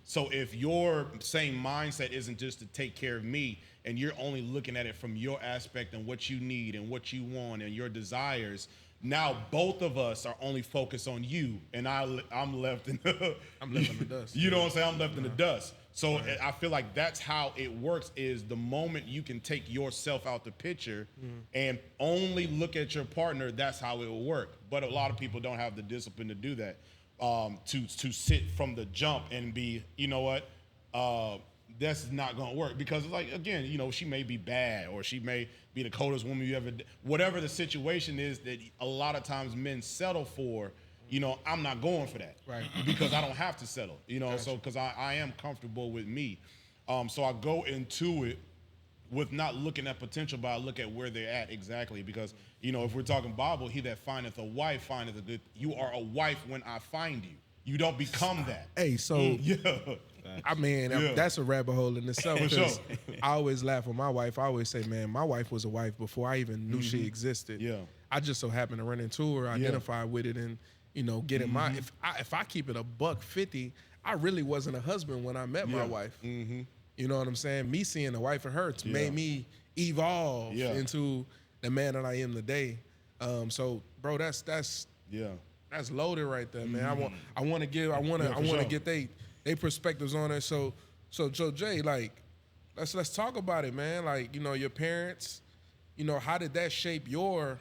So if your same mindset isn't just to take care of me, and you're only looking at it from your aspect and what you need and what you want and your desires, now both of us are only focused on you, and I'm left in the dust. You know what I'm saying? I'm left in the dust. So I feel like that's how it works, is the moment you can take yourself out the picture and only look at your partner, that's how it will work. But a lot of people don't have the discipline to do that, to sit from the jump and be, you know what, that's not going to work. Because, like, again, she may be bad, or she may be the coldest woman you ever, whatever the situation is that a lot of times men settle for. I'm not going for that, Right? Because I don't have to settle, so because I am comfortable with me. So I go into it with not looking at potential, but I look at where they're at exactly. Because, if we're talking Bible, he that findeth a wife findeth a good. You are a wife when I find you. You don't become that. Hey, so Yeah. I mean, that's a rabbit hole in itself. For 'Cause sure. I always laugh with my wife. I always say, man, my wife was a wife before I even knew she existed. Yeah. I just so happened to run into her, identify with it, and get in my. If I keep it $150, I really wasn't a husband when I met my wife. You know what I'm saying? Me seeing the wife of her made me evolve into the man that I am today. So, bro, that's loaded right there, man. I want to get they perspectives on it. So Jay, like, let's talk about it, man. Like, your parents, how did that shape your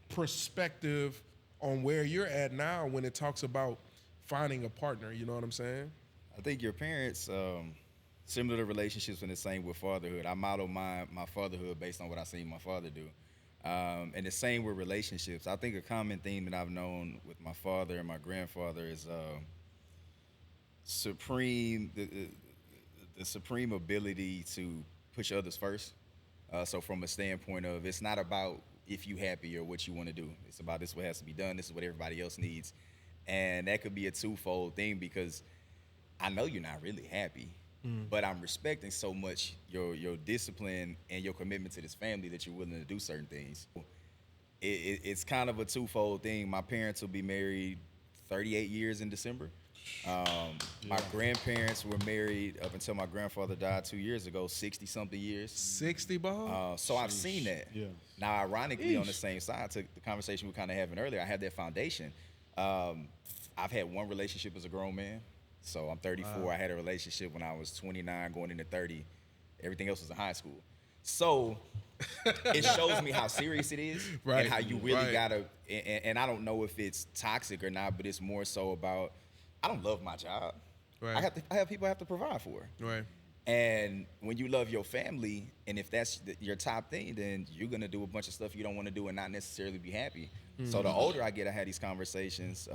perspective on where you're at now when it talks about finding a partner? You know what I'm saying? I think your parents, similar to relationships, and the same with fatherhood. I model my fatherhood based on what I seen my father do. And the same with relationships. I think a common theme that I've known with my father and my grandfather is the supreme ability to push others first. So from a standpoint of, it's not about if you happy or what you want to do. It's about, this is what has to be done. This is what everybody else needs. And that could be a twofold thing, because I know you're not really happy, but I'm respecting so much your discipline and your commitment to this family that you're willing to do certain things. It's kind of a twofold thing. My parents will be married 38 years in December. My grandparents were married up until my grandfather died 2 years ago, 60-something years. 60 ball? So I've seen that. Yeah. Now, ironically, on the same side, to the conversation we were kind of having earlier, I had that foundation. I've had one relationship as a grown man. So I'm 34. Wow. I had a relationship when I was 29, going into 30. Everything else was in high school. So it shows me how serious it is, right, and how you really gotta. And I don't know if it's toxic or not, but it's more so about, I don't love my job. Right. I have people I have to provide for. Right. And when you love your family, and if that's your top thing, then you're gonna do a bunch of stuff you don't want to do and not necessarily be happy. So the older I get, I had these conversations.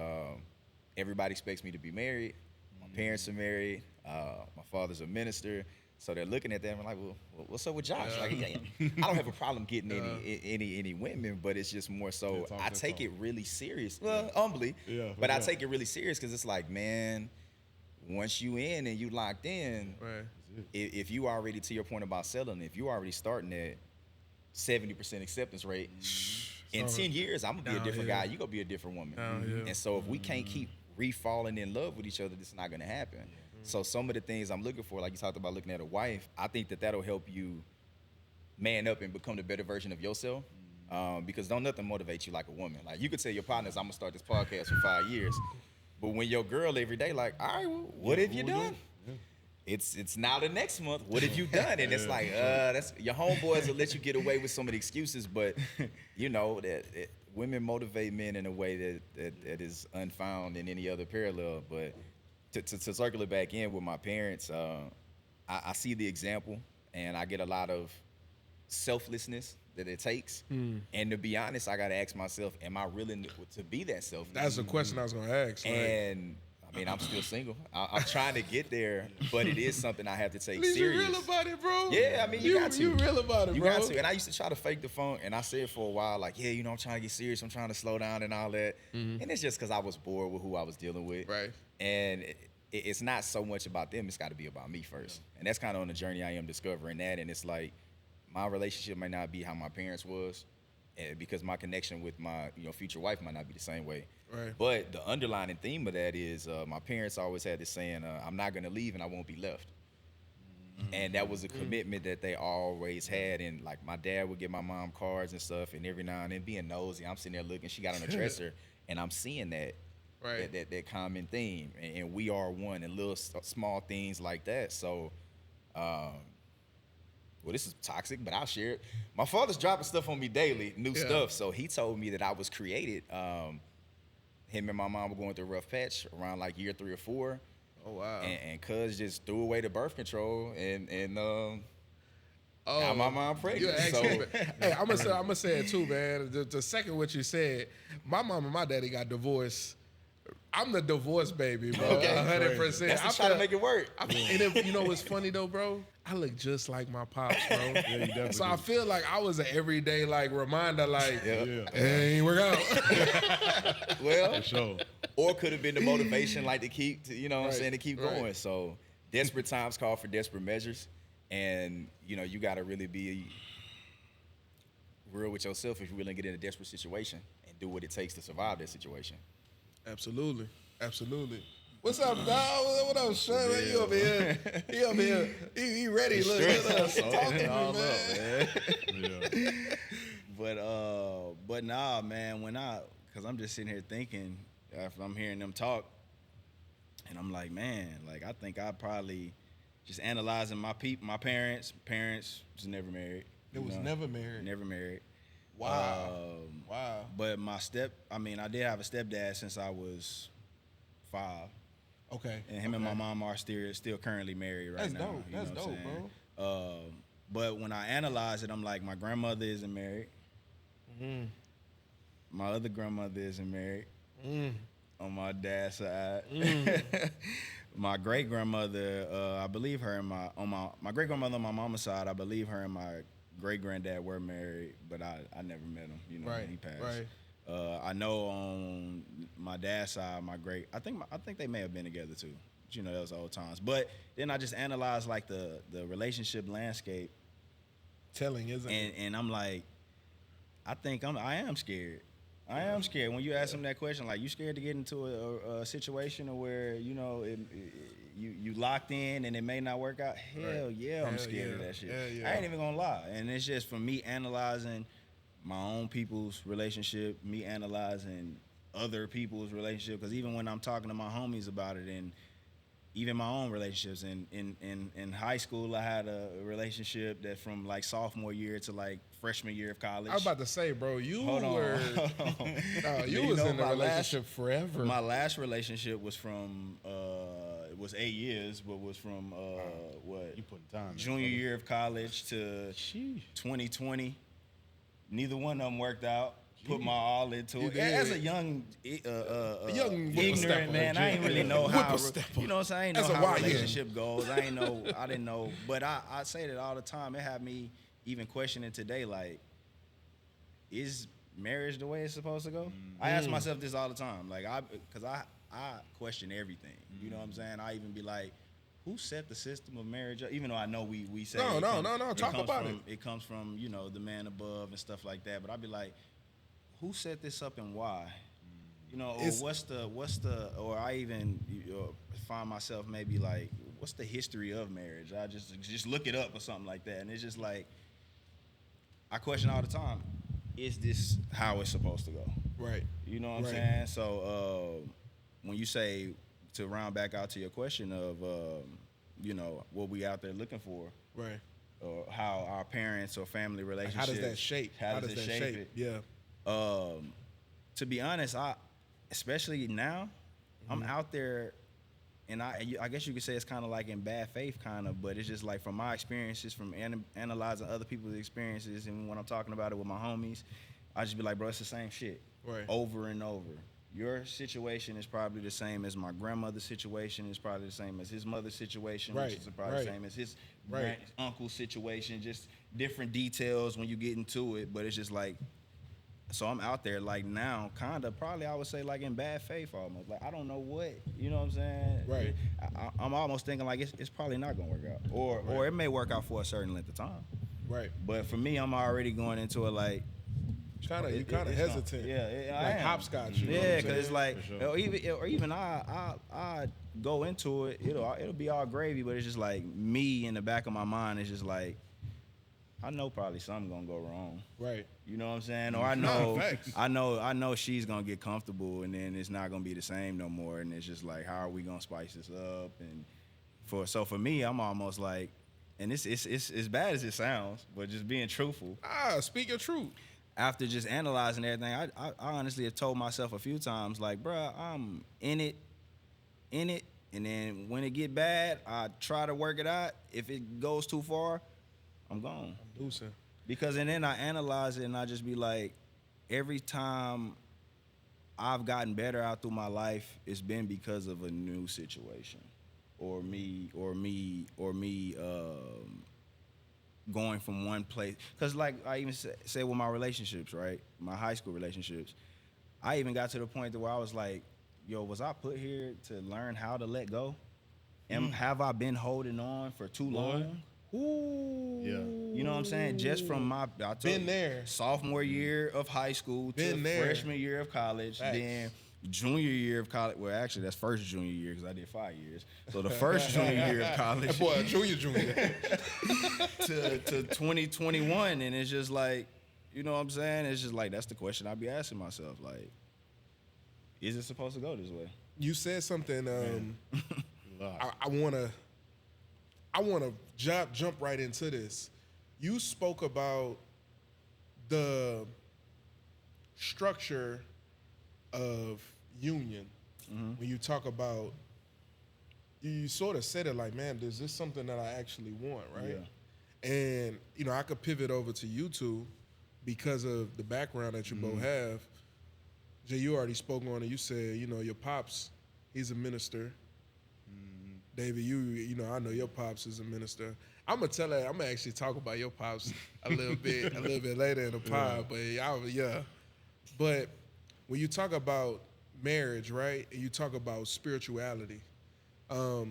Everybody expects me to be married. My parents are married. My father's a minister. So they're looking at them and like, well, what's up with Josh? Like, I don't have a problem getting any women, but it's just more so I take it really serious. Well, humbly, but I take it really serious, because it's like, man, once you in and you locked in, if you already, to your point about selling, if you already starting at 70% acceptance rate, in 10 years, I'm gonna be a different guy. You gonna be a different woman. And so if we can't keep re-falling in love with each other, this is not gonna happen. So some of the things I'm looking for, like you talked about looking at a wife, I think that that'll help you man up and become the better version of yourself. Because don't nothing motivate you like a woman. Like you could tell your partners, I'm gonna start this podcast for 5 years, but when your girl every day, like, all right, well, what have you done? It's now the next month. What have you done? And it's like, that's your homeboys will let you get away with some of the excuses, but you know that women motivate men in a way that is unfound in any other parallel. But to circle it back in with my parents, I see the example, and I get a lot of selflessness that it takes. And to be honest, I gotta ask myself, am I willing to be that selfless? That's the question I was gonna ask. Like, And I mean, I'm still single. I'm trying to get there, but it is something I have to take at least serious. you real about it, bro. Yeah, I mean, you got to. You real about it, You bro. got to. And I used to try to fake the funk, and I said for a while, like, yeah, you know, I'm trying to get serious. I'm trying to slow down and all that. And it's just because I was bored with who I was dealing with. Right. And it's not so much about them. It's got to be about me first. And that's kind of on the journey I am discovering that. And it's like my relationship may not be how my parents was, because my connection with my future wife might not be the same way. Right. But the underlying theme of that is my parents always had this saying, I'm not going to leave and I won't be left. And that was a commitment that they always had. And like my dad would give my mom cards and stuff, and every now and then being nosy, I'm sitting there looking, she got on the dresser, and I'm seeing that. Right. That common theme. And we are one, and little small things like that. So, well, this is toxic, but I'll share it. My father's dropping stuff on me daily, new stuff. So he told me that I was created. Him and my mom were going through a rough patch around like year 3 or 4. Oh wow. And cuz just threw away the birth control and got my mom pregnant. Hey, I'm gonna say it too, man. The second what you said, my mom and my daddy got divorced. I'm the divorce baby, bro. Okay. 100%. That's to try to make it work. And if, you know what's funny though, bro? I look just like my pops, bro. Yeah, you definitely So do. I feel like I was an everyday like reminder, like, Yeah. hey, we're out. Well, For sure. or could have been the motivation, like to keep, what I'm saying, to keep Right. going. So desperate times call for desperate measures, and you got to really be real with yourself if you're willing to get in a desperate situation and do what it takes to survive that situation. Absolutely. What's up, dog? What up, son? Man, you over here? He over here. He ready. Look at us talking to me, man. Yeah. But nah, man. Cause I'm just sitting here thinking after I'm hearing them talk, and I'm like, man, like I think I probably just analyzing my parents. Parents was never married. It was never married. Never married. Wow. Wow. But I did have a stepdad since I was 5. Okay. And him and my mom are still currently married right That's now. dope. You know That's what I'm dope, saying? But when I analyze it, I'm like, my grandmother isn't married. My other grandmother isn't married on my dad's side. My great grandmother, I believe her and my great grandmother on my mama's side, I believe her and my great granddad were married, but I never met him. Right. He passed. Right. I know on my dad's side, I think they may have been together too. But, those old times. But then I just analyzed like the relationship landscape, Telling, isn't it? and I'm like, I think I am scared. I am scared. When you ask them that question, like, you scared to get into a situation where you locked in and it may not work out? Hell yeah, I'm scared of that shit. Hell yeah. I ain't even gonna lie. And it's just for me analyzing my own people's relationship, me analyzing other people's relationship. Because even when I'm talking to my homies about it, and even my own relationships, in high school, I had a relationship that from like sophomore year to like freshman year of college. I was about to say, bro, you Hold on. were. No, you was in a relationship forever. My last relationship was from it was 8 years, but was from what? You putting time in, Junior brother. year of college to 2020. Neither one of them worked out. Put my all into You it. did. As a young whippersnapper. ignorant man, I ain't really know how. Whippersnapper. You know what I'm saying? I As ain't a know how YN. relationship goes. I didn't know. But I say that all the time. It had me even questioning today, like, is marriage the way it's supposed to go? I ask myself this all the time, like, because I question everything. You know what I'm saying? I even be like, who set the system of marriage up? Even though I know we say No. it Talk comes about from, it comes from the man above and stuff like that. But I'd be like, who set this up and why? Or It's- what's the or I even find myself maybe like, what's the history of marriage? I just look it up or something like that, and it's just like, I question all the time. is this how it's supposed to go? Right. You know what I'm Right. saying? So when you say, to round back out to your question of what we out there looking for, Right. or how our parents or family Like, relationships, how does that shape? how does it shape it? Yeah. To be honest, especially now, I'm out there, and I guess you could say it's kind of like in bad faith, kind of, but it's just like from my experiences, from analyzing other people's experiences, and when I'm talking about it with my homies, I just be like, bro, it's the same shit, Right. over and over. Your situation is probably the same as my grandmother's situation. Is probably the same as his mother's situation, Right, which is probably right. the same as his Right. uncle's situation. Just different details when you get into it, but it's just like. So I'm out there like now, kind of probably I would say like in bad faith almost. Like I don't know what, you know what I'm saying? Right. I'm almost thinking like it's probably not gonna work out, or it may work out for a certain length of time. Right. But for me, I'm already going into it like You kind of it's hesitant. gonna- yeah, I Like am. hopscotch. You know what Yeah, I'm because it's saying? like, For sure. or even I go into it, it'll be all gravy, but it's just like me in the back of my mind is just like, I know probably something gonna go wrong. Right. You know what I'm saying? Or facts. I know she's gonna get comfortable, and then it's not gonna be the same no more. And it's just like, how are we gonna spice this up? And for me, I'm almost like, and it's as bad as it sounds, but just being truthful. Speak your truth. After just analyzing everything, I honestly have told myself a few times, like, bruh, I'm in it, and then when it get bad, I try to work it out. If it goes too far, I'm gone. Loosen. Because and then I analyze it and I just be like, every time I've gotten better out through my life, it's been because of a new situation, or me going from one place. Because like I even say with my relationships, right, my high school relationships, I even got to the point where I was like, yo, was I put here to learn how to let go? And have I been holding on for too long? Ooh. Yeah. You know what I'm saying? Just from my Been there. sophomore year of high school to Been there. freshman year of college, Facts. then junior year of college. Well, actually, that's first junior year because I did 5 years. So the first junior year of college That boy, junior. to 2021, and it's just like, you know what I'm saying? It's just like that's the question I be asking myself. Like, is it supposed to go this way? You said something. Lot. I wanna jump right into this. You spoke about the structure of union when you talk about. You sort of said it like, man, is this something that I actually want, right? Yeah. And I could pivot over to you two because of the background that you both have. Jay, you already spoke on it. You said, your pops, he's a minister. David, I know your pops is a minister. I'm gonna actually talk about your pops a little bit later in the pod. But yeah. But when you talk about marriage, right, and you talk about spirituality, I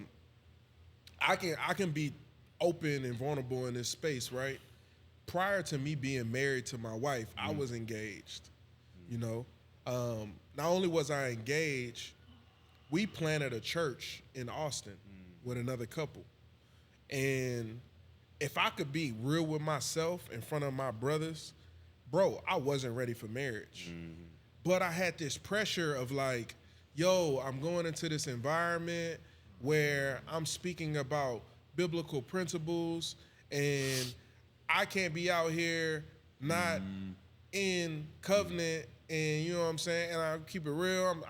can be open and vulnerable in this space, right? Prior to me being married to my wife, I was engaged. Not only was I engaged, we planted a church in Austin with another couple. And if I could be real with myself in front of my brothers, bro, I wasn't ready for marriage. But I had this pressure of like, yo, I'm going into this environment where I'm speaking about biblical principles, and I can't be out here not in covenant, and you know what I'm saying? And I keep it real.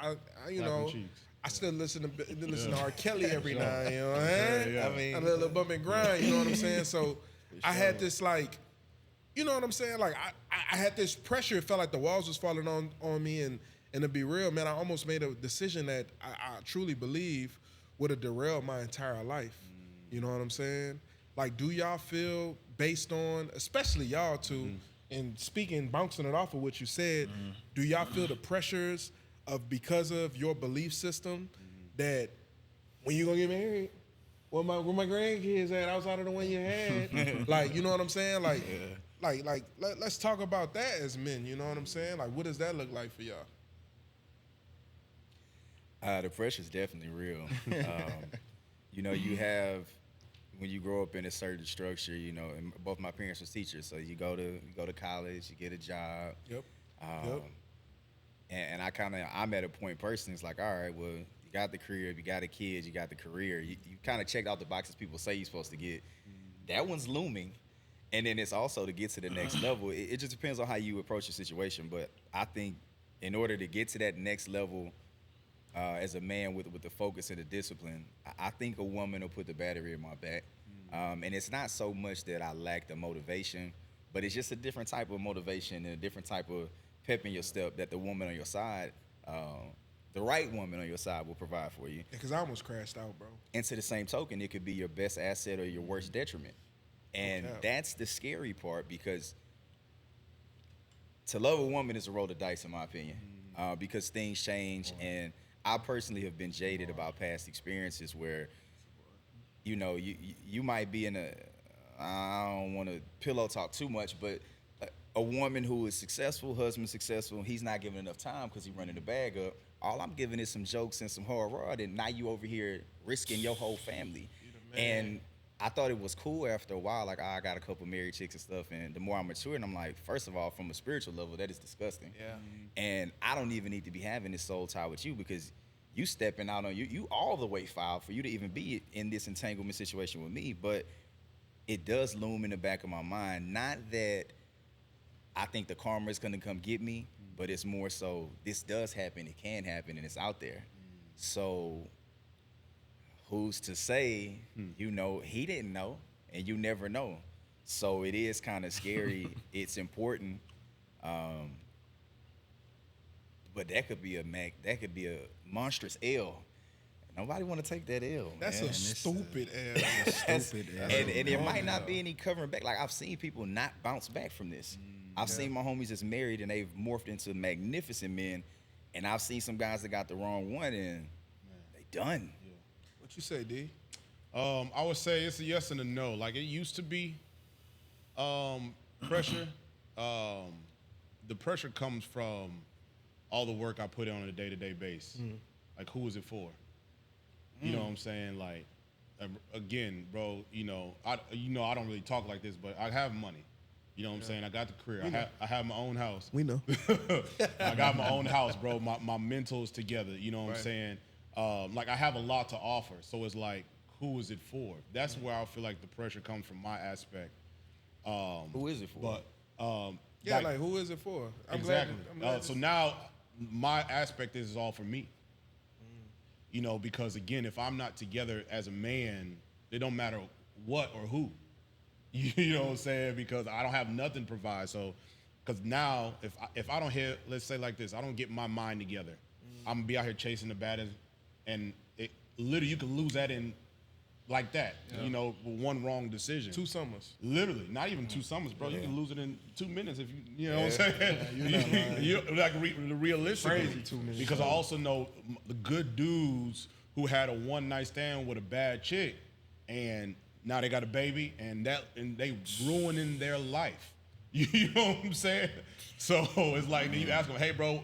I still listen to R. Kelly every now and then, you know what I'm saying? Yeah. I mean, A little bump and grind, you know what I'm saying? So I had this like, you know what I'm saying? Like I had this pressure. It felt like the walls was falling on me, and to be real, man, I almost made a decision that I truly believe would have derailed my entire life. You know what I'm saying? Like, do y'all feel, based on, especially y'all two, and bouncing it off of what you said, do y'all feel the pressures of, because of your belief system, that when you gonna get married, where my grandkids at outside of the one you had? Like, you know what I'm saying? Like, let's talk about that as men. You know what I'm saying? Like, what does that look like for y'all? The pressure's definitely real. You have when you grow up in a certain structure, you know, and both my parents were teachers, so you go to college, you get a job. Yep. Um, and I'm at a point personally, it's like, all right, well, you got the career, you got the kids, you got the career. You kind of checked out the boxes people say you're supposed to get. That one's looming. And then it's also to get to the next level. It just depends on how you approach the situation. But I think in order to get to that next level as a man with the focus and the discipline, I think a woman will put the battery in my back. And it's not so much that I lack the motivation, but it's just a different type of motivation and a different type of pep in your step that the woman on your side, the right woman on your side will provide for you. Because I almost crashed out, bro. And to the same token, it could be your best asset or your worst detriment. And that's the scary part, because to love a woman is a roll of dice, in my opinion, because things change. And I personally have been jaded about past experiences where, you know, you might be in I don't want to pillow talk too much, but a woman who is successful, husband successful, he's not giving enough time because he's running the bag up. All I'm giving is some jokes and some hard rod, and now you over here risking your whole family. And I thought it was cool after a while. Like, I got a couple married chicks and stuff, and the more I matured, I'm like, first of all, from a spiritual level, that is disgusting. Yeah. And I don't even need to be having this soul tie with you, because you stepping out on you all the way foul for you to even be in this entanglement situation with me. But it does loom in the back of my mind, not that I think the karma is gonna come get me, but it's more so this does happen, it can happen, and it's out there. So who's to say, you know, he didn't know, and you never know. So it is kind of scary. It's important. But that could be a monstrous L. Nobody want to take that L. That's man. a stupid L. Stupid. And there might not be any covering back. Like, I've seen people not bounce back from this. I've seen my homies that's married and they've morphed into magnificent men, and I've seen some guys that got the wrong one and they done. What you say, D? I would say it's a yes and a no. Like, it used to be pressure. The pressure comes from all the work I put in on a day-to-day basis. Like, who is it for? You know what I'm saying? Like, again, bro, I don't really talk like this, but I have money. You know what I'm saying? I got the career. I have my own house. We know. I got my own house, bro. My mental's together. You know what I'm saying? Like, I have a lot to offer. So it's like, who is it for? That's where I feel like the pressure comes from my aspect. Who is it for? But like who is it for? I'm exactly. glad So now my aspect is all for me. You know, because again, if I'm not together as a man, it don't matter what or who. You know what I'm saying? Because I don't have nothing to provide. So, because now if I don't hit, let's say like this, I don't get my mind together, I'm gonna be out here chasing the baddest, and it literally you can lose that in like that. You know, with one wrong decision. 2 summers. Literally, not even 2 summers, bro. You can lose it in 2 minutes if you know what I'm saying. You're like realistically. Crazy 2 minutes. Because I also know the good dudes who had a one night stand with a bad chick, and now they got a baby, and they ruining their life. You know what I'm saying? So it's like you ask them, hey, bro,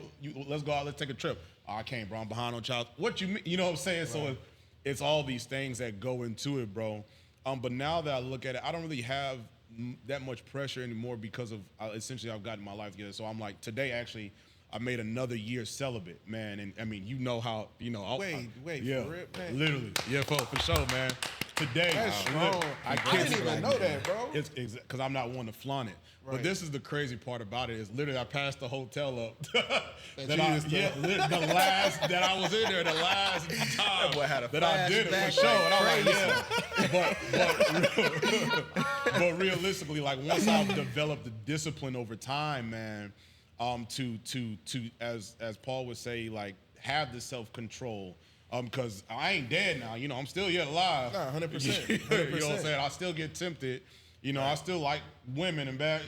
let's go out, let's take a trip. Oh, I can't, bro. I'm behind on child. What you mean? You know what I'm saying? Right. So it's all these things that go into it, bro. But now that I look at it, I don't really have that much pressure anymore because of essentially I've gotten my life together. So I'm like, today actually, I made another year celibate, man. And I mean, you know how, Wait, yeah, for real, man? Literally, yeah, for sure, man. Today, That's strong. I didn't even know that, bro. It's because I'm not one to flaunt it. Right. But this is the crazy part about it is literally I passed the hotel up the last that I was in there, the last time that I did it for sure. And I'm like, yeah. But realistically, like once I've developed the discipline over time, man, to as Paul would say, like have the self-control. Because I ain't dead now, I'm still yet alive. Nah, 100%. 100%. You know what I'm saying? I still get tempted. Right. I still like women and bad,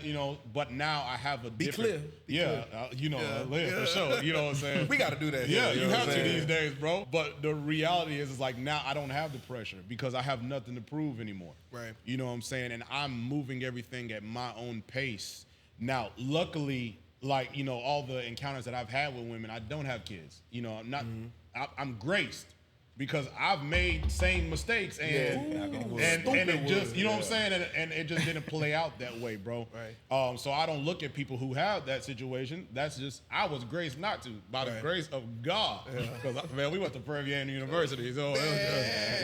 but now I have a different. Be clear. For sure. You know what I'm saying? We got to do that. Yeah, you have to these days, bro. But the reality is like now I don't have the pressure because I have nothing to prove anymore. Right. You know what I'm saying? And I'm moving everything at my own pace. Now, luckily, like, all the encounters that I've had with women, I don't have kids. I'm not. I'm graced because I've made same mistakes and it just, you know what I'm saying, and it just didn't play out that way, bro. Right. So I don't look at people who have that situation. That's just, I was graced not to by the grace of God. Because man, we went to Prairie University, so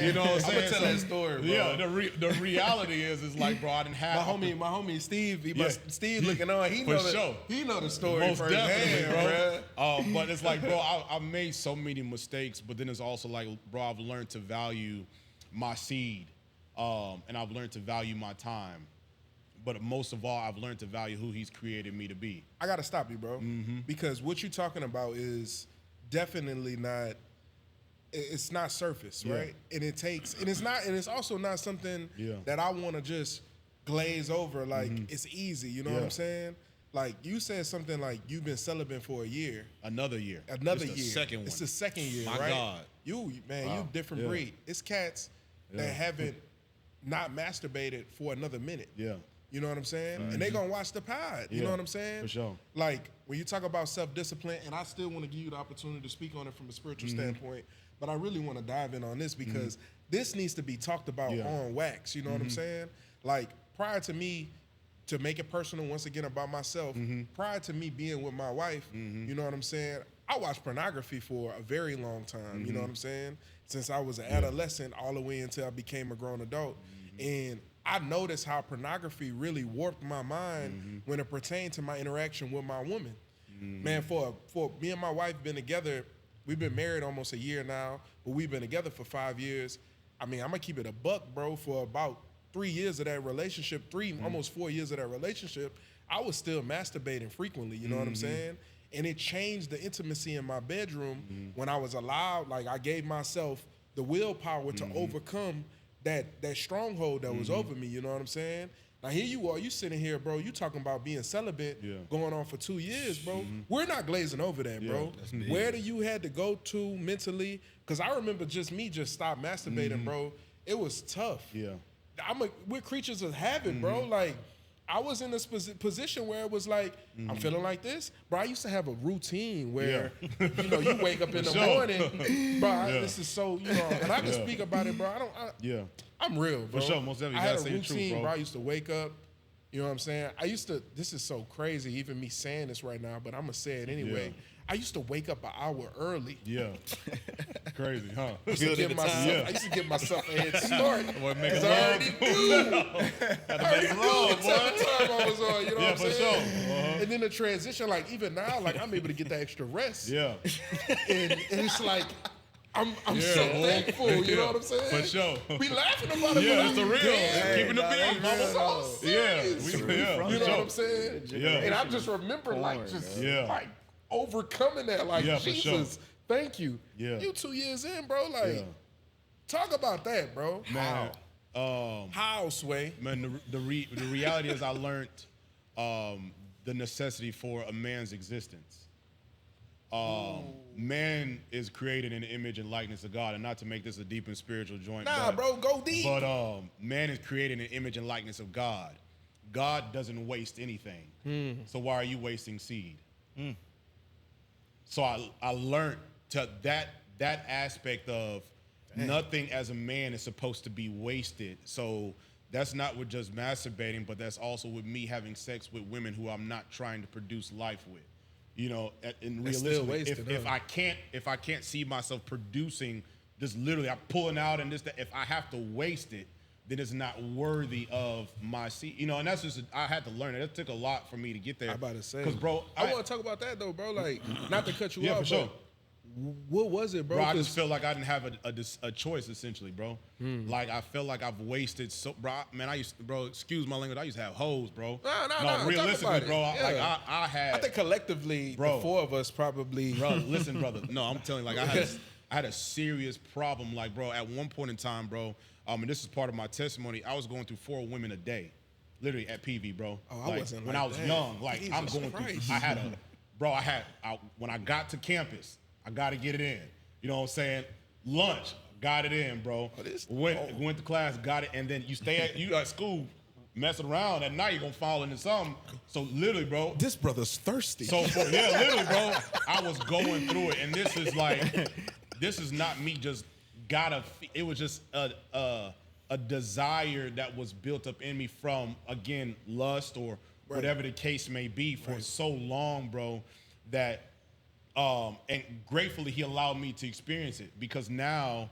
you know what I'm saying. I'm gonna tell that story, bro. Yeah, the reality is like, bro, I didn't have my homie Steve. Steve looking on. He know the story most firsthand, definitely, bro. But it's like, bro, I made so many mistakes, but then it's also like, bro, I've learned to value my seed, and I've learned to value my time. But most of all, I've learned to value who He's created me to be. I gotta stop you, bro, because what you're talking about is definitely not. It's not surface, right? And it's also not something that I want to just glaze over. Like it's easy, you know what I'm saying? Like you said something like you've been celibate for a year. Another year. It's the second one. It's the second year, My right? God. You different breed. It's cats that haven't not masturbated for another minute. Yeah. You know what I'm saying? And they gonna watch the pod. You know what I'm saying? For sure. Like when you talk about self-discipline, and I still want to give you the opportunity to speak on it from a spiritual standpoint, but I really want to dive in on this because this needs to be talked about on wax. You know what I'm saying? Like prior to me, to make it personal once again about myself, prior to me being with my wife, you know what I'm saying? I watched pornography for a very long time. You know what I'm saying? Since I was an adolescent all the way until I became a grown adult. And I noticed how pornography really warped my mind when it pertained to my interaction with my woman. Man, for me and my wife been together, we've been married almost a year now, but we've been together for 5 years. I mean, I'm gonna keep it a buck, bro. For about 3 years of that relationship, almost 4 years of that relationship, I was still masturbating frequently, you know what I'm saying? And it changed the intimacy in my bedroom when I was allowed, like I gave myself the willpower to overcome that stronghold that was over me, you know what I'm saying? Now here you are, you sitting here, bro, you talking about being celibate going on for 2 years, bro. We're not glazing over that, bro. Where do you had to go to mentally? Because I remember me stop masturbating, bro. It was tough. Yeah. We're creatures of habit, bro. Like, I was in this position where it was like, I'm feeling like this. Bro, I used to have a routine where, you know, you wake up in the morning, bro, this is so, you know, and I can speak about it, bro. I'm real, bro. For sure, most definitely. I had a say the truth, routine, bro. I used to wake up, you know what I'm saying? This is so crazy, even me saying this right now, but I'm going to say it anyway. I used to wake up an hour early. Yeah. Crazy, huh? I used to give myself a head start. Because I already knew. What time I was on, you know what I'm saying? And then the transition, like even now, like I'm able to get that extra rest. Yeah. And it's like, I'm so thankful, you know what I'm saying? For sure. We laughing about it, Yeah, but it's the I'm real. dead. Keeping the beat. I was all serious. You know what I'm saying? Yeah. And I just remember like like overcoming that, like Jesus, thank you. Yeah. You 2 years in, bro. Like, talk about that, bro. Man, How, Sway? Man, the reality is I learned the necessity for a man's existence. Man is created in the image and likeness of God, and not to make this a deep and spiritual joint. Bro, go deep. But man is created in the image and likeness of God. God doesn't waste anything. So why are you wasting seed? So I learned to that aspect of nothing as a man is supposed to be wasted. So that's not with just masturbating, but that's also with me having sex with women who I'm not trying to produce life with. You know, and realistically, if I can't see myself producing, just literally I'm pulling out and if I have to waste it, then it's not worthy of my seed. You know, and that's just I had to learn it. It took a lot for me to get there. I'm about to say, because bro, I want to talk about that though, bro. Like, not to cut you off, for sure. What was it, bro? I just felt like I didn't have a choice, essentially, bro. Like, I felt like I've wasted man, excuse my language, I used to have hoes, bro. No, realistically, bro, I had... I think collectively, the four of us probably... Bro, listen, brother. No, I'm telling you, like, I had a serious problem. Like, bro, at one point in time, bro, and this is part of my testimony, I was going through 4 women a day, literally at PV, bro. Oh, I wasn't when like I was that. young, like, Jesus I'm going Christ. through... when I got to campus, I got to get it in. You know what I'm saying? Lunch, got it in, bro. Went to class, got it, and then you at school messing around. At night, you're going to fall into something. So literally, bro. This brother's thirsty. So, literally, bro, I was going through it. And this is not me just it was just a desire that was built up in me from, again, lust or whatever the case may be for so long, bro, that and gratefully he allowed me to experience it, because now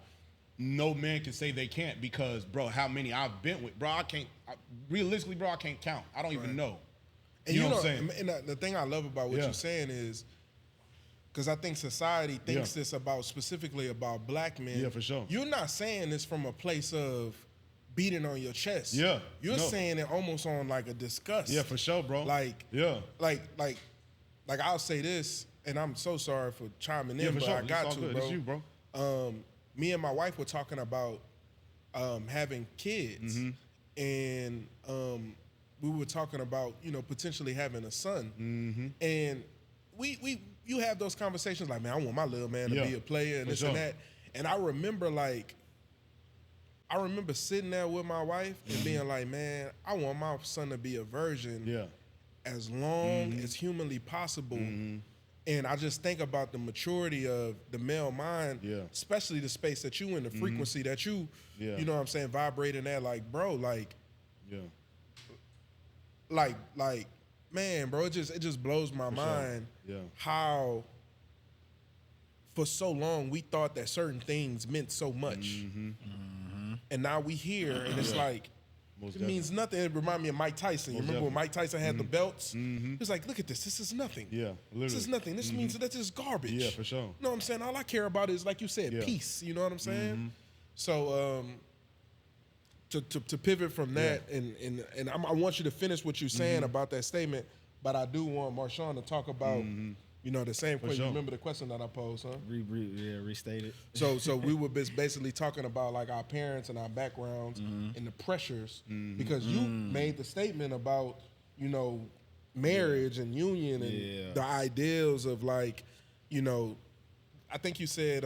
no man can say they can't, because, bro, how many I've been with, bro, realistically, bro, I can't count. I don't even know. And you know what I'm saying? And the thing I love about what you're saying is, because I think society thinks this specifically about black men. Yeah, for sure. You're not saying this from a place of beating on your chest. Yeah. You're saying it almost on like a disgust. Yeah, for sure, bro. Like, like I'll say this, and I'm so sorry for chiming in, but sure. I got to, good. bro. It's you, bro. Me and my wife were talking about having kids, and we were talking about, potentially having a son, and you have those conversations like, man, I want my little man to be a player and this and that, and I remember sitting there with my wife and being like, man, I want my son to be a virgin as long as humanly possible. And I just think about the maturity of the male mind, especially the space that you in, the frequency that you, you know what I'm saying, vibrating at, like, bro, like, man, bro, it just blows my mind how for so long we thought that certain things meant so much. And now we here, and it's like, it means nothing. It reminds me of Mike Tyson. You remember when Mike Tyson had the belts? He was like, look at this. This is nothing. Yeah, literally. This is nothing. This means that's just garbage. Yeah, for sure. You know what I'm saying? All I care about is, like you said, peace. You know what I'm saying? So to pivot from that, and I want you to finish what you're saying about that statement, but I do want Marshawn to talk about, the same question. sure. You remember the question that I posed, huh? Restate it. So we were basically talking about like our parents and our backgrounds and the pressures, because you made the statement about, marriage and union and the ideals of, like, I think you said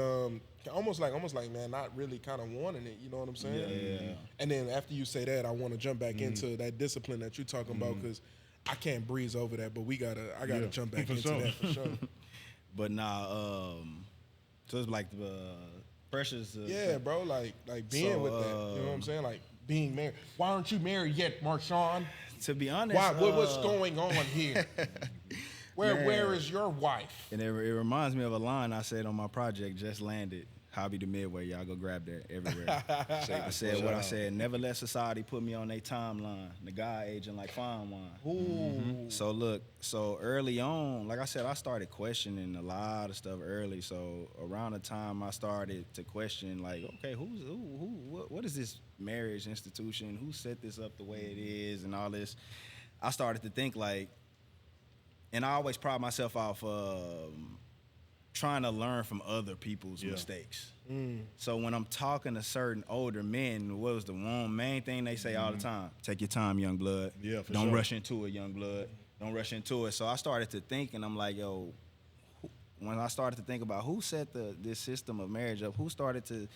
almost like man, not really kind of wanting it, you know what I'm saying? Yeah. And then after you say that, I want to jump back into that discipline that you're talking about, because I can't breeze over that, but I gotta jump back into that for sure. But so it's like the pressures. Bro, like being with that, you know what I'm saying? Like being married. Why aren't you married yet, Marshawn? To be honest, What's going on here? Where is your wife? And it reminds me of a line I said on my project, just landed. Hobby to Midway, y'all go grab that everywhere. I said what I said, never let society put me on their timeline. The guy aging like fine wine. So look, so early on, like I said, I started questioning a lot of stuff early. So around the time I started to question, like, okay, what is this marriage institution? Who set this up the way it is and all this? I started to think like, and I always pride myself off trying to learn from other people's mistakes. So when I'm talking to certain older men, what was the one main thing they say all the time? Take your time, young blood. Yeah, for Don't sure. rush into it, young blood. Don't rush into it. So I started to think, and I'm like, yo, when I started to think about who set this system of marriage up, who started to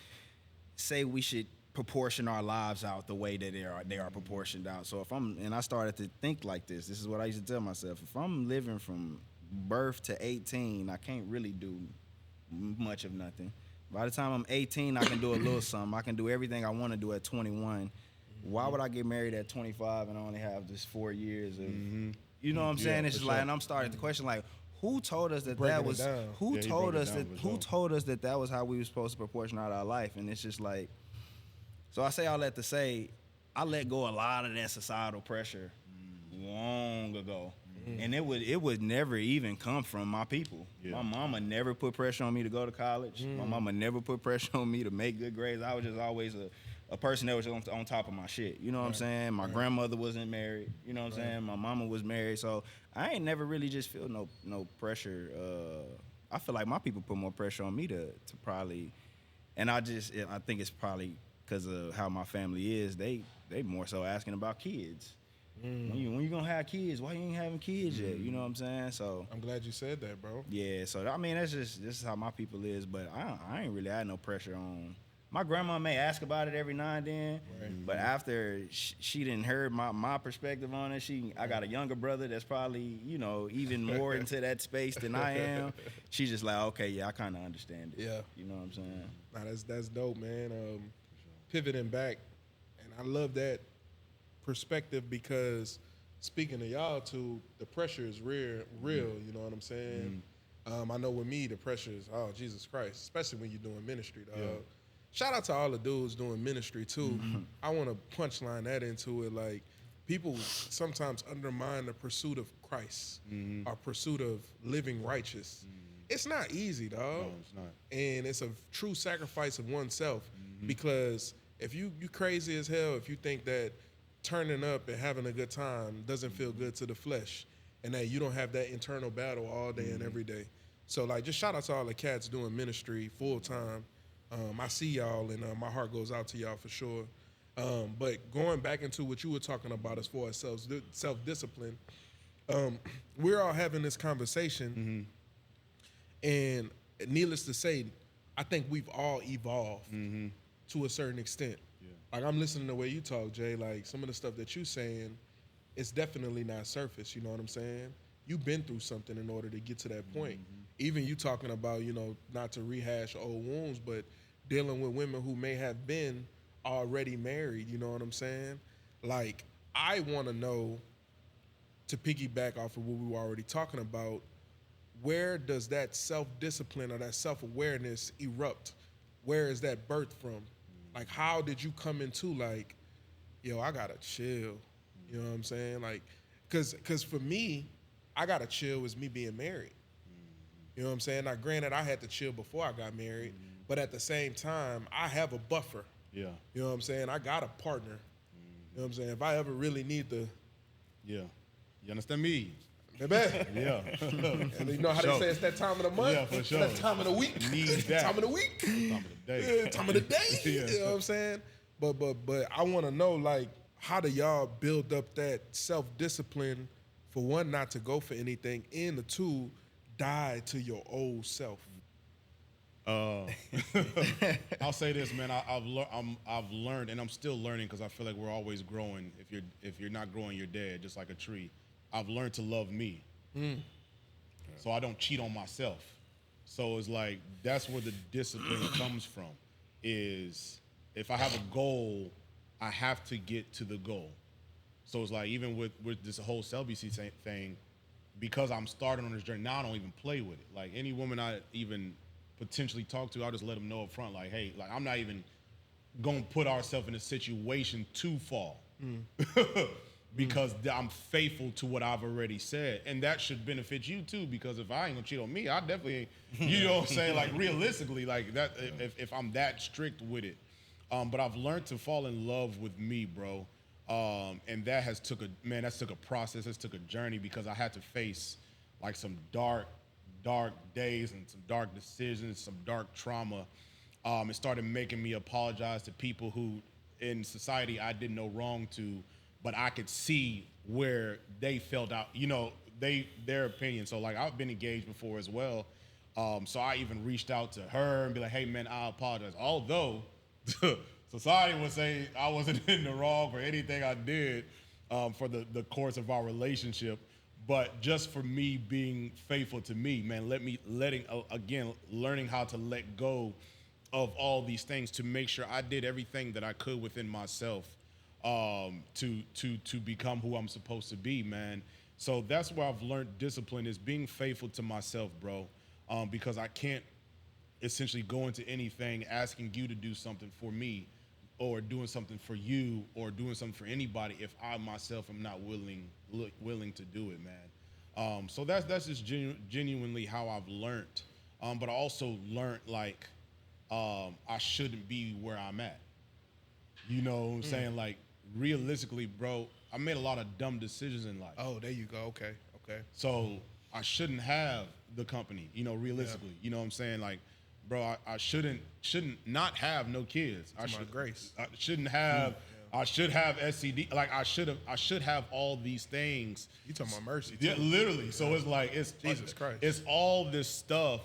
say we should proportion our lives out the way that they are proportioned out. So I started to think like this. This is what I used to tell myself. If I'm living from birth to 18, I can't really do much of nothing. By the time I'm 18, I can do a little something. I can do everything I want to do at 21. Why would I get married at 25 and only have just 4 years of, you know what I'm saying? It's just like, and I'm starting to question, like, who told us that that was, who told us that that was how we were supposed to proportion out our life? And it's just like, so I say all that to say, I let go a lot of that societal pressure long ago. And it would never even come from my people. My mama never put pressure on me to go to college. My mama never put pressure on me to make good grades. I was just always a person that was on top of my shit. You know what I'm saying? My grandmother wasn't married. You know what I'm saying? My mama was married. So I ain't never really just feel no pressure. I feel like my people put more pressure on me to probably, and I think it's probably because of how my family is. They more so asking about kids. When you gonna have kids? Why you ain't having kids yet? You know what I'm saying? So I'm glad you said that, bro. Yeah. So I mean, this is how my people is. But I ain't really had no pressure on my grandma may ask about it every now and then, but after she didn't heard my perspective on it, I got a younger brother that's probably, you know, even more into that space than I am. She's just like, okay, yeah, I kind of understand it. Yeah. You know what I'm saying? Nah, that's dope, man. Pivoting back, and I love that perspective because speaking to y'all too, the pressure is real. You know what I'm saying? I know with me, the pressure is, oh, Jesus Christ, especially when you're doing ministry, dog. Yeah. Shout out to all the dudes doing ministry too. I want to punchline that into it. Like, people sometimes undermine the pursuit of Christ or pursuit of living righteous. It's not easy, dog. No, it's not. And it's a true sacrifice of oneself because if you crazy as hell, if you think that turning up and having a good time doesn't feel good to the flesh and that you don't have that internal battle all day and every day. So, like, just shout out to all the cats doing ministry full time. I see y'all, and my heart goes out to y'all for sure. But going back into what you were talking about as far as self-discipline, we're all having this conversation, and needless to say, I think we've all evolved to a certain extent. Yeah. Like, I'm listening to the way you talk, Jay. Like, some of the stuff that you're saying, it's definitely not surface. You know what I'm saying? You've been through something in order to get to that point. Even you talking about, you know, not to rehash old wounds, but dealing with women who may have been already married, you know what I'm saying? Like, I want to know, to piggyback off of what we were already talking about, where does that self-discipline or that self-awareness erupt? Where is that birthed from? Like, how did you come into, like, yo, I got to chill, you know what I'm saying? Like, because for me, I got to chill as me being married. You know what I'm saying? Now, granted, I had to chill before I got married, but at the same time, I have a buffer. Yeah. You know what I'm saying? I got a partner. You know what I'm saying? If I ever really need to. Yeah. You understand me? Baby. Yeah. And you know how they say it's that time of the month? Yeah, for sure. That time of the week. Need that. Time of the week. Time of the day. Yeah, time of the day. Yeah. You know what I'm saying? But I want to know, like, how do y'all build up that self-discipline, for one, not to go for anything, and the two, die to your old self? I'll say this, man. I've learned, and I'm still learning because I feel like we're always growing. If you're not growing, you're dead, just like a tree. I've learned to love me, so I don't cheat on myself. So it's like that's where the discipline comes from. Is if I have a goal, I have to get to the goal. So it's like even with this whole celibacy thing, because I'm starting on this journey now, I don't even play with it. Like any woman I even potentially talk to, I'll just let them know up front, like, hey, like I'm not even gonna put ourselves in a situation to fall because I'm faithful to what I've already said, and that should benefit you too. Because if I ain't gonna cheat on me, I definitely ain't. You know what I'm saying? Like realistically, like that. If I'm that strict with it, but I've learned to fall in love with me, bro. And that has took a process. It's took a journey because I had to face like some dark days and some dark decisions, some dark trauma. It started making me apologize to people who in society I did no wrong to, but I could see where they felt out, you know, their opinion. So like I've been engaged before as well. So I even reached out to her and be like, hey man, I apologize. Although society would say I wasn't in the wrong for anything I did for the course of our relationship. But just for me being faithful to me, man, learning how to let go of all these things to make sure I did everything that I could within myself to become who I'm supposed to be, man. So that's where I've learned discipline is being faithful to myself, bro, because I can't essentially go into anything asking you to do something for me or doing something for you or doing something for anybody if I myself am not willing to do it, man. So that's just genuinely how I've learned. But I also learned like I shouldn't be where I'm at. You know what I'm saying? Like realistically, bro, I made a lot of dumb decisions in life. Oh, there you go. Okay. So I shouldn't have the company, you know, realistically. Yeah. You know what I'm saying? Like, bro, I shouldn't not have no kids. I shouldn't have. I should have SCD. Like I should have all these things. You talking about mercy? Too. Yeah, literally. So it's like it's Jesus Christ. It's all this stuff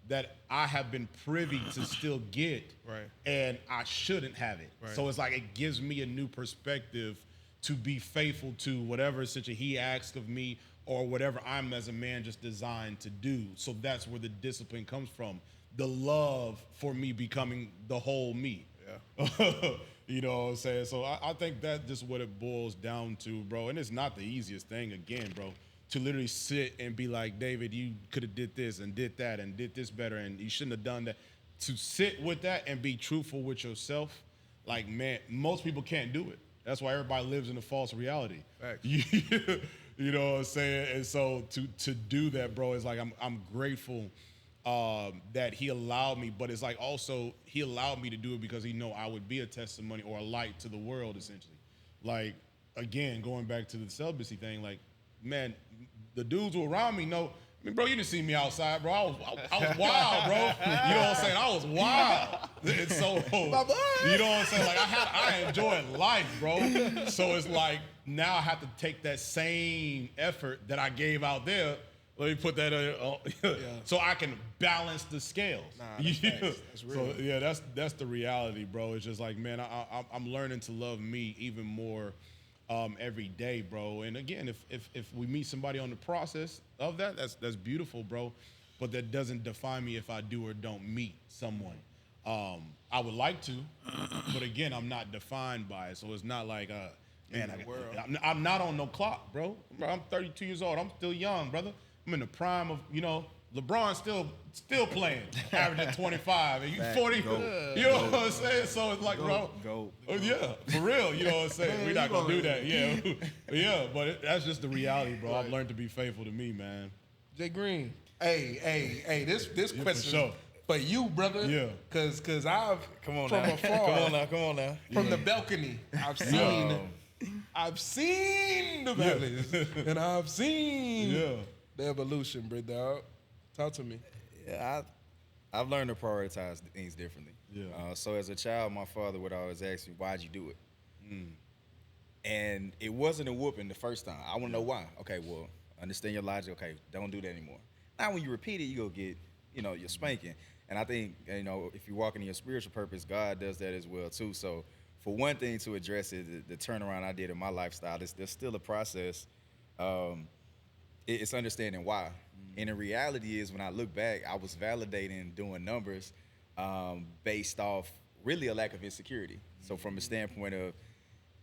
that I have been privy to still get, Right. and I shouldn't have it. Right. So it's like it gives me a new perspective to be faithful to whatever essentially he asks of me or whatever I'm as a man just designed to do. So that's where the discipline comes from. The love for me becoming the whole me. Yeah. You know what I'm saying? So I think that's just what it boils down to, bro. And it's not the easiest thing, again, bro, to literally sit and be like, David, you could have did this and did that and did this better and you shouldn't have done that. To sit with that and be truthful with yourself, like, man, most people can't do it. That's why everybody lives in a false reality. Facts. You know what I'm saying? And so to do that, bro, is like I'm grateful that he allowed me, but it's like also he allowed me to do it because he know I would be a testimony or a light to the world, essentially. Like, again, going back to the celibacy thing, like, man, the dudes who around me know. I mean, bro, you didn't see me outside, bro. I was wild, bro. You know what I'm saying? I was wild. And so, you know what I'm saying? Like, I enjoyed life, bro. So it's like, now I have to take that same effort that I gave out there. Let me put that so I can balance the scales. Nah, that's facts. That's real. So, yeah, that's the reality, bro. It's just like, man, I'm learning to love me even more every day, bro. And again, if we meet somebody on the process of that, that's beautiful, bro. But that doesn't define me if I do or don't meet someone. I would like to, but again, I'm not defined by it. So it's not like, man, I'm not on no clock, bro. I'm 32 years old. I'm still young, brother. I'm in the prime of, LeBron's still playing, averaging 25, and you 40. You know what I'm saying? So it's like, bro, yeah, for real. You know what I'm saying? We're not gonna do that, yeah, yeah. But that's just the reality, bro. I've learned to be faithful to me, man. Jay Green. Hey, this Yeah, question for sure. for you, brother. Yeah. Cause I've Come on from now. afar, Come on now. from the balcony, I've seen the valleys, and I've seen the evolution, bro, dog. Talk to me. Yeah, I've learned to prioritize things differently. Yeah. So as a child, my father would always ask me, "Why'd you do it?" And it wasn't a whooping the first time. I want to know why. Okay, well, understand your logic. Okay, don't do that anymore. Now, when you repeat it, you go get, your spanking. And I think, if you're walking in your spiritual purpose, God does that as well too. So, for one thing to address it, the turnaround I did in my lifestyle, there's still a process. It's understanding why. And the reality is, when I look back, I was validating doing numbers based off really a lack of insecurity. So from a standpoint of,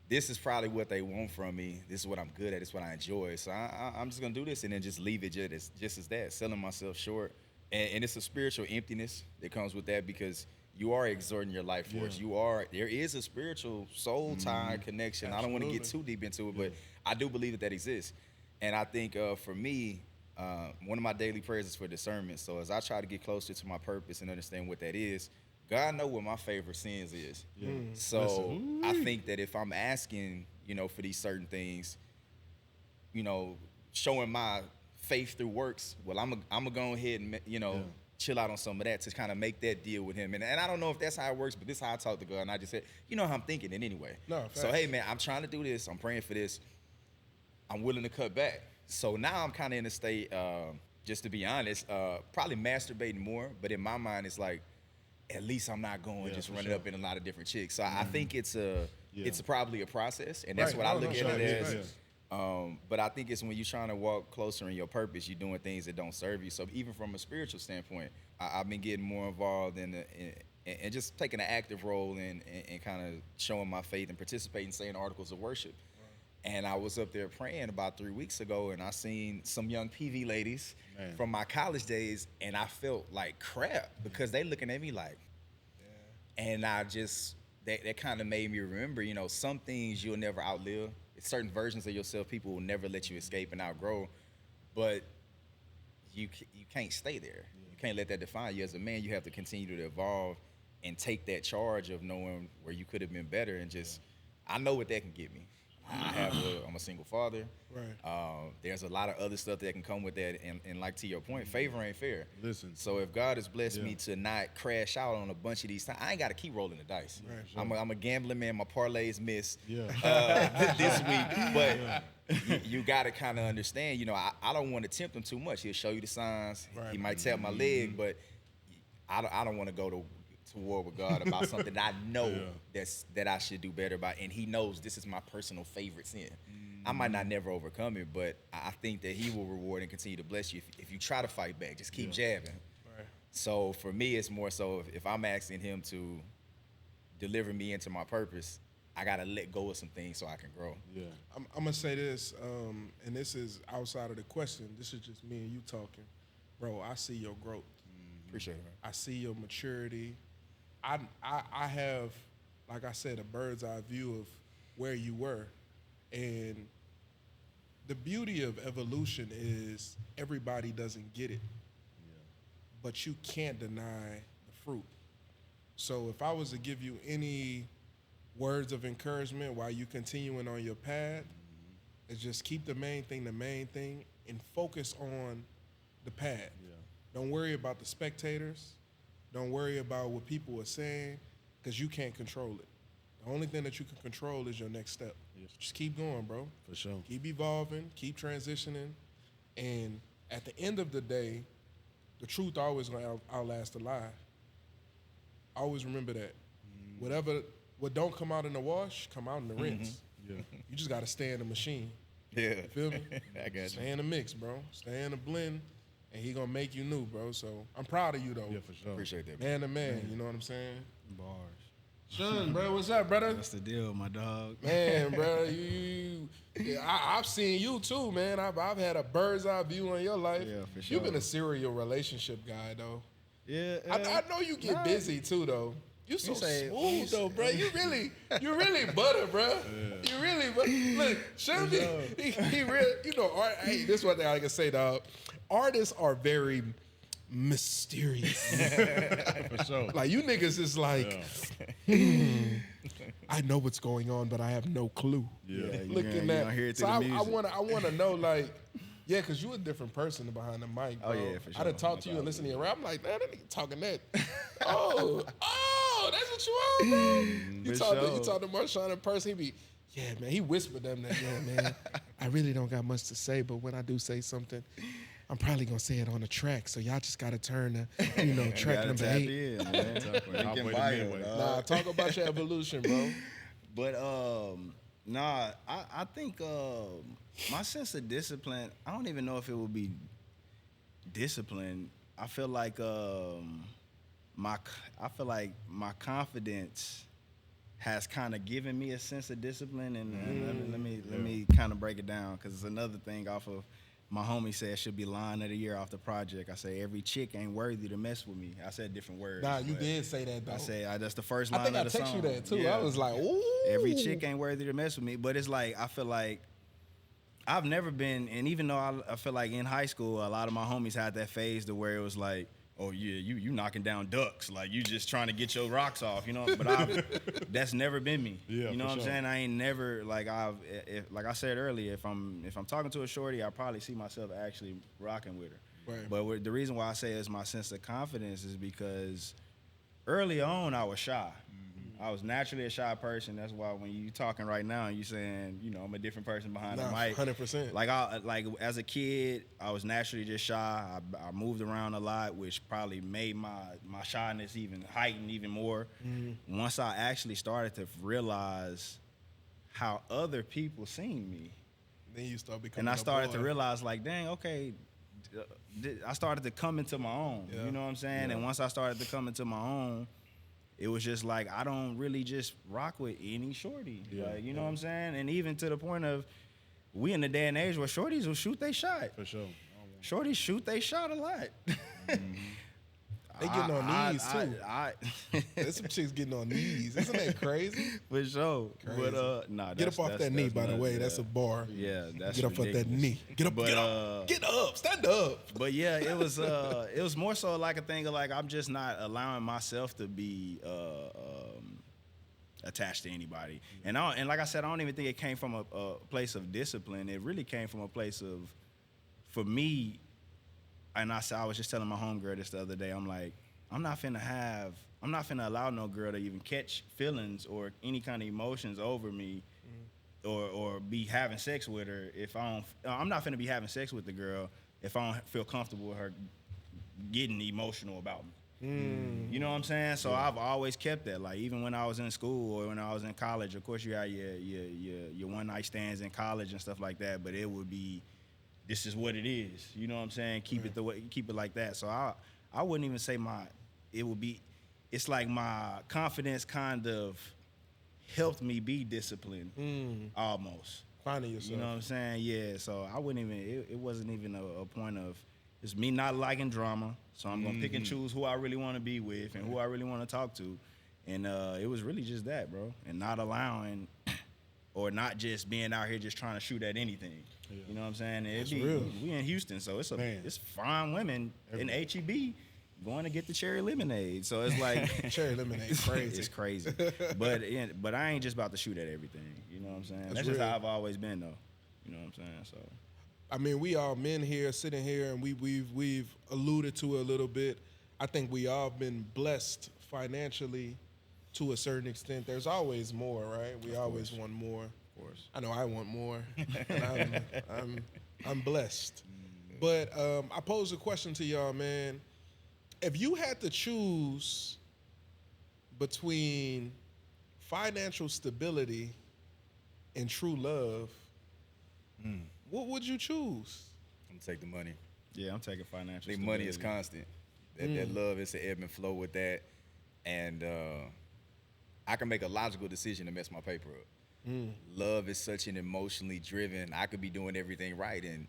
this is probably what they want from me. This is what I'm good at. This is what I enjoy. So I'm just going to do this and then just leave it just as that, selling myself short. And it's a spiritual emptiness that comes with that, because you are exerting your life force. There is a spiritual soul tie connection. Absolutely. I don't want to get too deep into it, but I do believe that exists. And I think for me, one of my daily prayers is for discernment. So as I try to get closer to my purpose and understand what that is, God knows what my favorite sins is. Yeah. So I think that if I'm asking, for these certain things, showing my faith through works, well, I'm gonna go ahead and, chill out on some of that to kind of make that deal with him. And I don't know if that's how it works, but this is how I talk to God. And I just said, how I'm thinking it anyway. No, so, hey, man, I'm trying to do this. I'm praying for this. I'm willing to cut back. So now I'm kind of in a state, just to be honest, probably masturbating more. But in my mind, it's like, at least I'm not going just running up in a lot of different chicks. So I think it's probably a process, and that's what I look at it as. But I think it's when you're trying to walk closer in your purpose, you're doing things that don't serve you. So even from a spiritual standpoint, I've been getting more involved in just taking an active role in kind of showing my faith and participating, saying articles of worship. And I was up there praying about 3 weeks ago, and I seen some young PV ladies from my college days, and I felt like crap because they looking at me like, and I just, that kind of made me remember, some things you'll never outlive. Certain versions of yourself, people will never let you escape and outgrow, but you can't stay there. You can't let that define you. As a man, you have to continue to evolve and take that charge of knowing where you could have been better, and just, I know what that can get me. I'm a single father. Right. There's a lot of other stuff that can come with that, and like to your point, favor ain't fair. Listen. So if God has blessed me to not crash out on a bunch of these times, I ain't got to keep rolling the dice. Right, sure. I'm a gambling man. My parlays missed this week, but you got to kind of understand. I don't want to tempt him too much. He'll show you the signs. Right. He might tap my leg, but I don't want to go to war with God about something that I know that I should do better about, and He knows this is my personal favorite sin. I might not never overcome it, but I think that He will reward and continue to bless you if you try to fight back. Just keep jabbing. Right. So for me, it's more so if I'm asking Him to deliver me into my purpose, I gotta let go of some things so I can grow. Yeah. I'm gonna say this, and this is outside of the question. This is just me and you talking, bro. I see your growth. Appreciate it, man. I see your maturity. I have, like I said, a bird's eye view of where you were, and the beauty of evolution is everybody doesn't get it, but you can't deny the fruit. So if I was to give you any words of encouragement while you continuing on your path, is just keep the main thing, and focus on the path. Yeah. Don't worry about the spectators. Don't worry about what people are saying, because you can't control it. The only thing that you can control is your next step. Yes. Just keep going, bro. For sure. Keep evolving, keep transitioning, and at the end of the day, the truth always gonna outlast the lie. Always remember that. What don't come out in the wash, come out in the rinse. Yeah. You just gotta stay in the machine. Yeah. You feel me? I got you. Stay in the mix, bro. Stay in the blend, and He gonna make you new, bro. So I'm proud of you, though. Yeah, for sure. Appreciate that. Man to man, you know what I'm saying? Bars. Shun, bro, what's up, brother? What's the deal, my dog? Man, bro, I've seen you too, man. I've had a bird's eye view on your life. Yeah, for You've been sure. a serial relationship guy, though. Yeah. I know you get busy too, though. You so say- smooth though, bro. You really butter, bro. You really butter. Look, Shun, he really, art. Hey, this is one thing I can say, dog. Artists are very mysterious. For sure. Like you niggas is like, I know what's going on, but I have no clue. Yeah. you Looking gonna at hear it so through the music. I wanna know, like, yeah, cause you a different person behind the mic, bro. Oh, yeah, for I done sure. talked to you and listen to your rap. I'm like, man, that nigga talking that. oh, that's what you on, bro. You For talk sure. to Marshawn in person, he be, yeah, man. He whispered them that, yeah, man. I really don't got much to say, but when I do say something, I'm probably gonna say it on the track. So y'all just gotta turn to, track Gotta number tap 8. in, man. I'll Lincoln wait a Bio, minute. dog. Nah, talk about your evolution, bro. But I think my sense of discipline, I don't even know if it would be discipline. I feel like my confidence has kind of given me a sense of discipline, and let me kind of break it down, because it's another thing off of my homie said should be line of the year off the project. I say every chick ain't worthy to mess with me. I said different words. Nah, you but did say that, though. I said that's the first line I think I of the text song. you that too. Yeah. I was like, ooh. Every chick ain't worthy to mess with me. But it's like, I feel like I've never been, and even though I feel like in high school, a lot of my homies had that phase to where it was like, oh yeah, you knocking down ducks, like you just trying to get your rocks off, But that's never been me. Yeah, you know for what I'm sure. saying? I ain't never like like I said earlier, if I'm talking to a shorty, I probably see myself actually rocking with her. Right. But the reason why I say it's my sense of confidence is because early on I was shy. I was naturally a shy person. That's why when you talking right now and you saying, I'm a different person behind the mic. 100%. Like as a kid, I was naturally just shy. I moved around a lot, which probably made my shyness even heighten even more. Once I actually started to realize how other people seen me, Then you start becoming. and I a started to boy. realize, like, dang, okay, I started to come into my own. Yeah. You know what I'm saying? And once I started to come into my own, it was just like, I don't really just rock with any shorty. Yeah. Like, you know what I'm saying? And even to the point of, we in the day and age where shorties will shoot they shot. For sure. Shorties shoot they shot a lot. They getting on knees too. I There's some chicks getting on knees. Isn't that crazy? for sure. Crazy. But nah, Get up off that knee, by the way. nuts, That's a bar. yeah. That's Get up off that ridiculous. knee. Get up. But, Get up. Get up. Stand up. But yeah, it was more so like a thing of like, I'm just not allowing myself to be attached to anybody. And like I said, I don't even think it came from a place of discipline. It really came from a place of, for me, and I was just telling my homegirl this the other day, I'm like, I'm not finna allow no girl to even catch feelings or any kind of emotions over me, or be having sex with her if I'm not finna be having sex with the girl if I don't feel comfortable with her getting emotional about me. You know what I'm saying? So I've always kept that. Like even when I was in school or when I was in college, of course you had your one night stands in college and stuff like that. But it would be, this is what it is. You know what I'm saying? Keep it the way, keep it like that. So I wouldn't even say it would be. It's like my confidence kind of helped me be disciplined, almost. Finding yourself. You know what I'm saying? Yeah. So I wouldn't even. It wasn't even a point of. It's me not liking drama, so I'm gonna pick and choose who I really want to be with and who I really want to talk to, and it was really just that, bro, and not allowing, or not just being out here just trying to shoot at anything. Yeah. You know what I'm saying? That's real. We in Houston, so it's fine women in HEB going to get the cherry lemonade. So it's like cherry lemonade, crazy. It's crazy, but I ain't just about to shoot at everything. You know what I'm saying? That's real. just how I've always been, though. You know what I'm saying? So. I mean, we all men here sitting here, and we've alluded to it a little bit. I think we all been blessed financially to a certain extent. There's always more, right? We always want more. Of course. I know I want more. And I'm blessed. But I pose a question to y'all, man. If you had to choose between financial stability and true love, what would you choose? I'm gonna take the money. Yeah, I'm taking financial. I think money is constant. That love is an ebb and flow with that, and I can make a logical decision to mess my paper up. Love is such an emotionally driven. I could be doing everything right, and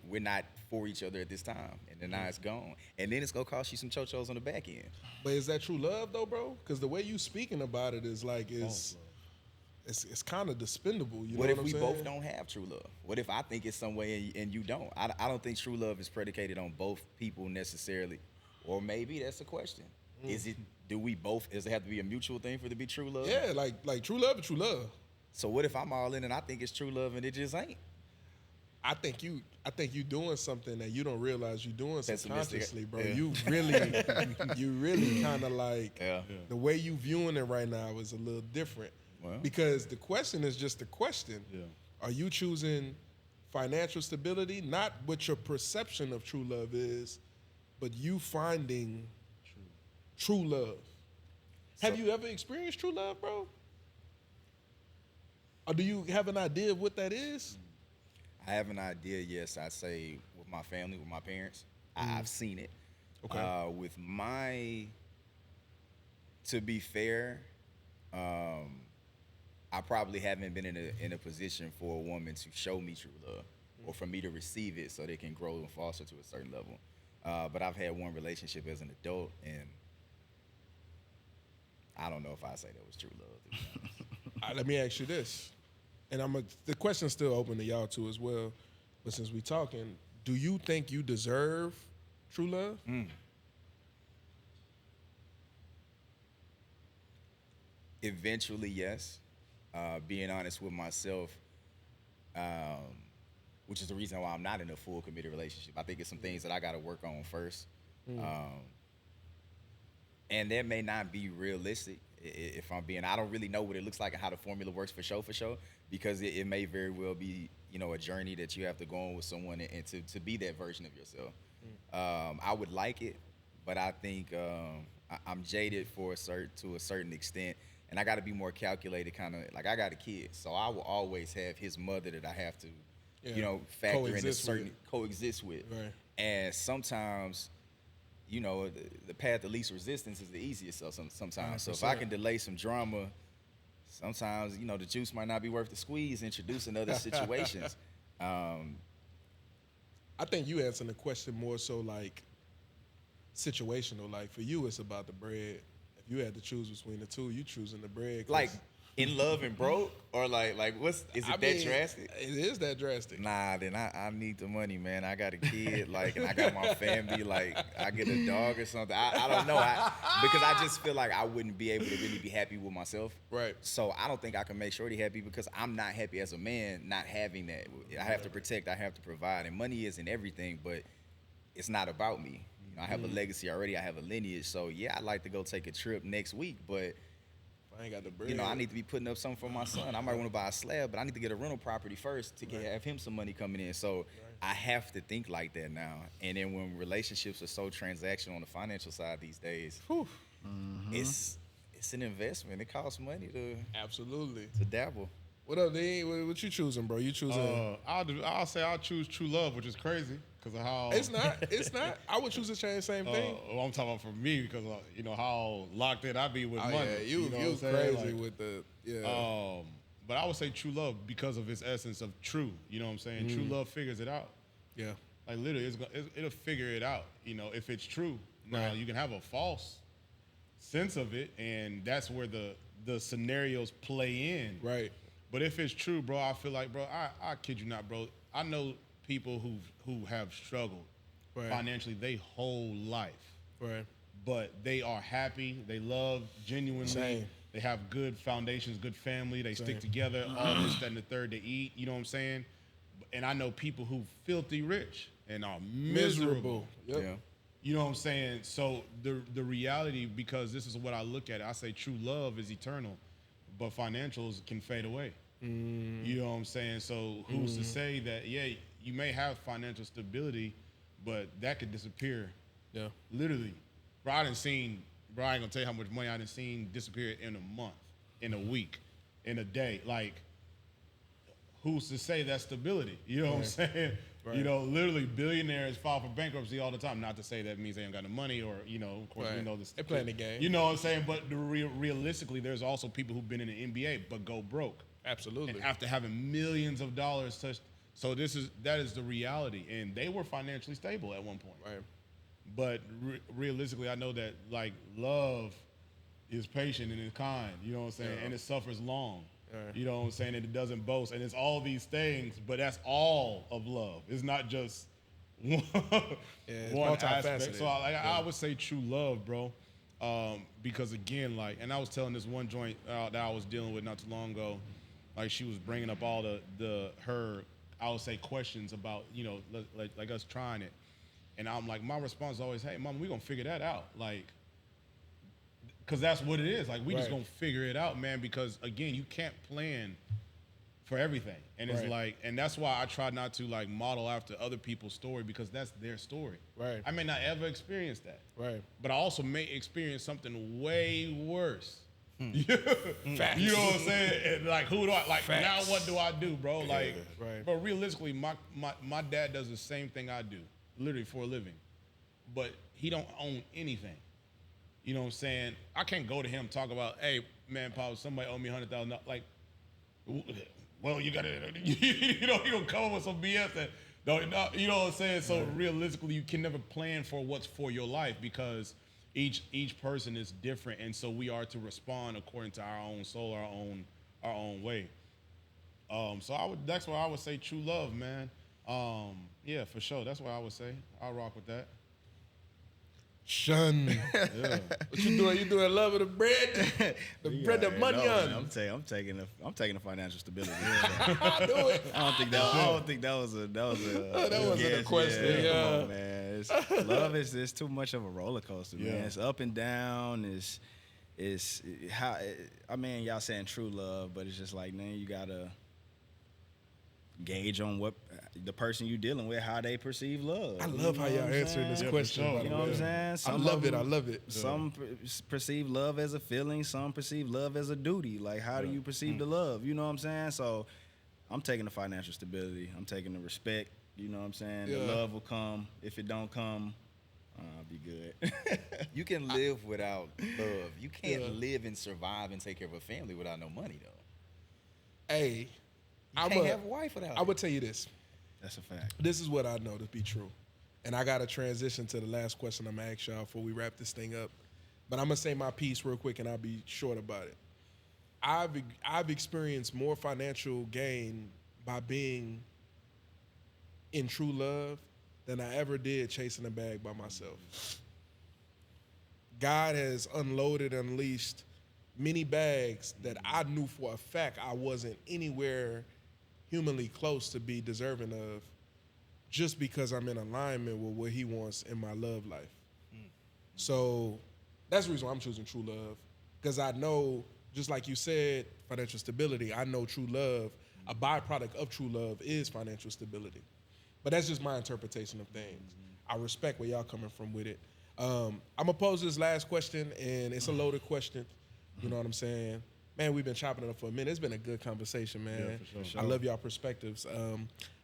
we're not for each other at this time, and then now it's gone, and then it's gonna cost you some chochos on the back end. But is that true love though, bro? Because the way you speaking about it is like it's kind of dispendable. You know what I'm saying? What if we both don't have true love? What if I think it's some way and you don't? I don't think true love is predicated on both people necessarily. Or maybe that's the question. Is it? Does it have to be a mutual thing for it to be true love? Yeah, like true love is true love. So what if I'm all in and I think it's true love and it just ain't? I think you doing something that you don't realize you're doing subconsciously, bro. Yeah. You really kind of like the way you viewing it right now is a little different. Well. Because the question is just a question. Yeah. Are you choosing financial stability, not what your perception of true love is, but you finding true love? Have you ever experienced true love, bro? Or do you have an idea of what that is? I have an idea, yes. I say with my family, with my parents. I've seen it. Okay. To be fair, I probably haven't been in a position for a woman to show me true love or for me to receive it so they can grow and foster to a certain level. But I've had one relationship as an adult, and I don't know if I say that was true love, to be honest. Let me ask you this, and the question's still open to y'all too as well. But since we talking, do you think you deserve true love? Eventually, yes. Being honest with myself, which is the reason why I'm not in a full committed relationship. I think it's some things that I got to work on first. And that may not be realistic. If I'm being, I don't really know what it looks like and how the formula works for show, because it may very well be, a journey that you have to go on with someone and to be that version of yourself. I would like it, but I think I'm jaded to a certain extent, and I got to be more calculated. Kind of like I got a kid, so I will always have his mother that I have to, factor in a certain coexist with. Right. And sometimes, the path of least resistance is the easiest. So sometimes, 100%. so if I can delay some drama, sometimes the juice might not be worth the squeeze. Introducing other situations. I think you answering the question more so like situational. Like for you, it's about the bread. If you had to choose between the two, you choosing the bread. Like in love and broke, or like is it that drastic? It is that drastic. Nah, then I need the money, man. I got a kid, and I got my family. I get a dog or something. I don't know, because I just feel like I wouldn't be able to really be happy with myself. Right. So I don't think I can make Shorty happy because I'm not happy as a man not having that. I have to protect. I have to provide, and money isn't everything, but it's not about me. I have a legacy already. I have a lineage. So yeah, I'd like to go take a trip next week, but I ain't got the bread. You know, I need to be putting up something for my son. I might want to buy a slab, but I need to get a rental property first to have him some money coming in. So I have to think like that now. And then when relationships are so transactional on the financial side these days, it's an investment. It costs money Absolutely. to dabble. What up, D? What you choosing, bro? You choosing? I'll say I'll choose true love, which is crazy because of how It's not. It's not. I would choose the same thing. well, I'm talking about for me because you know how locked in I be with money. Yeah, you know what I'm saying? crazy Like, with the but I would say true love because of its essence of true. You know what I'm saying? True love figures it out. yeah. Like literally, it'll figure it out. You know, if it's true. Now Right. you can have a false sense of it, and that's where the scenarios play in. Right. But if it's true, bro, I feel like, bro, I kid you not, bro. I know people who have struggled financially their whole life, Right. but they are happy. They love genuinely. Same. They have good foundations, good family. They Same. stick together. All this, that, and the third. They eat. You know what I'm saying? And I know people who filthy rich and are miserable. Yep. Yeah. You know what I'm saying? So the reality, because this is what I look at, I say true love is eternal, but financials can fade away. You know what I'm saying? So who's to say that, yeah, you may have financial stability, but that could disappear. Yeah. Literally. Bro, I ain't gonna tell you how much money I done seen disappear in a month, in a week, in a day. Like, who's to say that's stability? You know what I'm saying? Right. You know, literally billionaires file for bankruptcy all the time. Not to say that means they ain't got no money or, you know, of course we Right. know this. They playing the game. You know what I'm saying? But realistically, there's also people who've been in the NBA but go broke. Absolutely. And after having millions of dollars touched. So that is the reality. And they were financially stable at one point. Right. But realistically, I know that, like, love is patient and it's kind, you know what I'm saying? Yeah. And it suffers long. Right. You know what I'm saying? And it doesn't boast. And it's all these things, but that's all of love. It's not just one, it's one multifaceted. aspect. So I would say true love, bro. Because again, like, and I was telling this one joint that I was dealing with not too long ago, like she was bringing up all her, I would say, questions about, you know, like us trying it. And I'm like, my response is always, hey, mama, we're going to figure that out. Like, because that's what it is. Like, we just Right. going to figure it out, man, because, again, you can't plan for everything. And it's Right. like, and that's why I try not to, like, model after other people's story, because that's their story. Right. I may not ever experience that. Right. But I also may experience something way worse. Facts. You know what I'm saying? And like, who do I, like, Facts. now what do I do, bro? Like, Right. but realistically, my dad does the same thing I do, literally for a living. But he don't own anything. You know what I'm saying? I can't go to him and talk about, hey, man, Paul, somebody owe me $100,000. Like, well, you got to, you know, you don't come up with some BS that, you know what I'm saying? So realistically, you can never plan for what's for your life, because each person is different, and so we are to respond according to our own soul, our own way. So that's why I would say true love, man. Yeah, for sure. That's what I would say. I'll rock with that. Shun. Yeah. What you doing? You doing love of the bread? The bread, the money on. I'm taking the financial stability. I do it. I don't think that was a That wasn't a guess. question, yeah. Come on, man. Love is too much of a roller coaster, man. Yeah. It's up and down. It's how I mean, y'all saying true love, but it's just like, man, you gotta gauge on what the person you dealing with, how they perceive love. I love how y'all answering this Yeah, for question. sure. by the You know what I'm way. saying? I Some love of it. them- I love it. Some perceive love as a feeling. Some perceive love as a duty. Like, how do you perceive the love? You know what I'm saying? So, I'm taking the financial stability. I'm taking the respect. You know what I'm saying? The Yeah. love will come. If it don't come, I'll be good. You can live without love. You can't Yeah. live and survive and take care of a family without no money, though. Hey, You can't have a wife without I it. would tell you this. That's a fact. This is what I know to be true. And I got to transition to the last question I'm going to ask y'all before we wrap this thing up. But I'm going to say my piece real quick, and I'll be short about it. I've experienced more financial gain by being in true love than I ever did chasing a bag by myself. God has unleashed many bags that I knew for a fact I wasn't anywhere humanly close to be deserving of, just because I'm in alignment with what he wants in my love life. So that's the reason why I'm choosing true love, because I know just like you said, financial stability. I know true love, a byproduct of true love is financial stability. But that's just my interpretation of things. I respect where y'all coming from with it. I'm gonna pose this last question, and it's a loaded question. You know what I'm saying? Man, we've been chopping it up for a minute. It's been a good conversation, man. Yeah, for sure. I love y'all perspectives.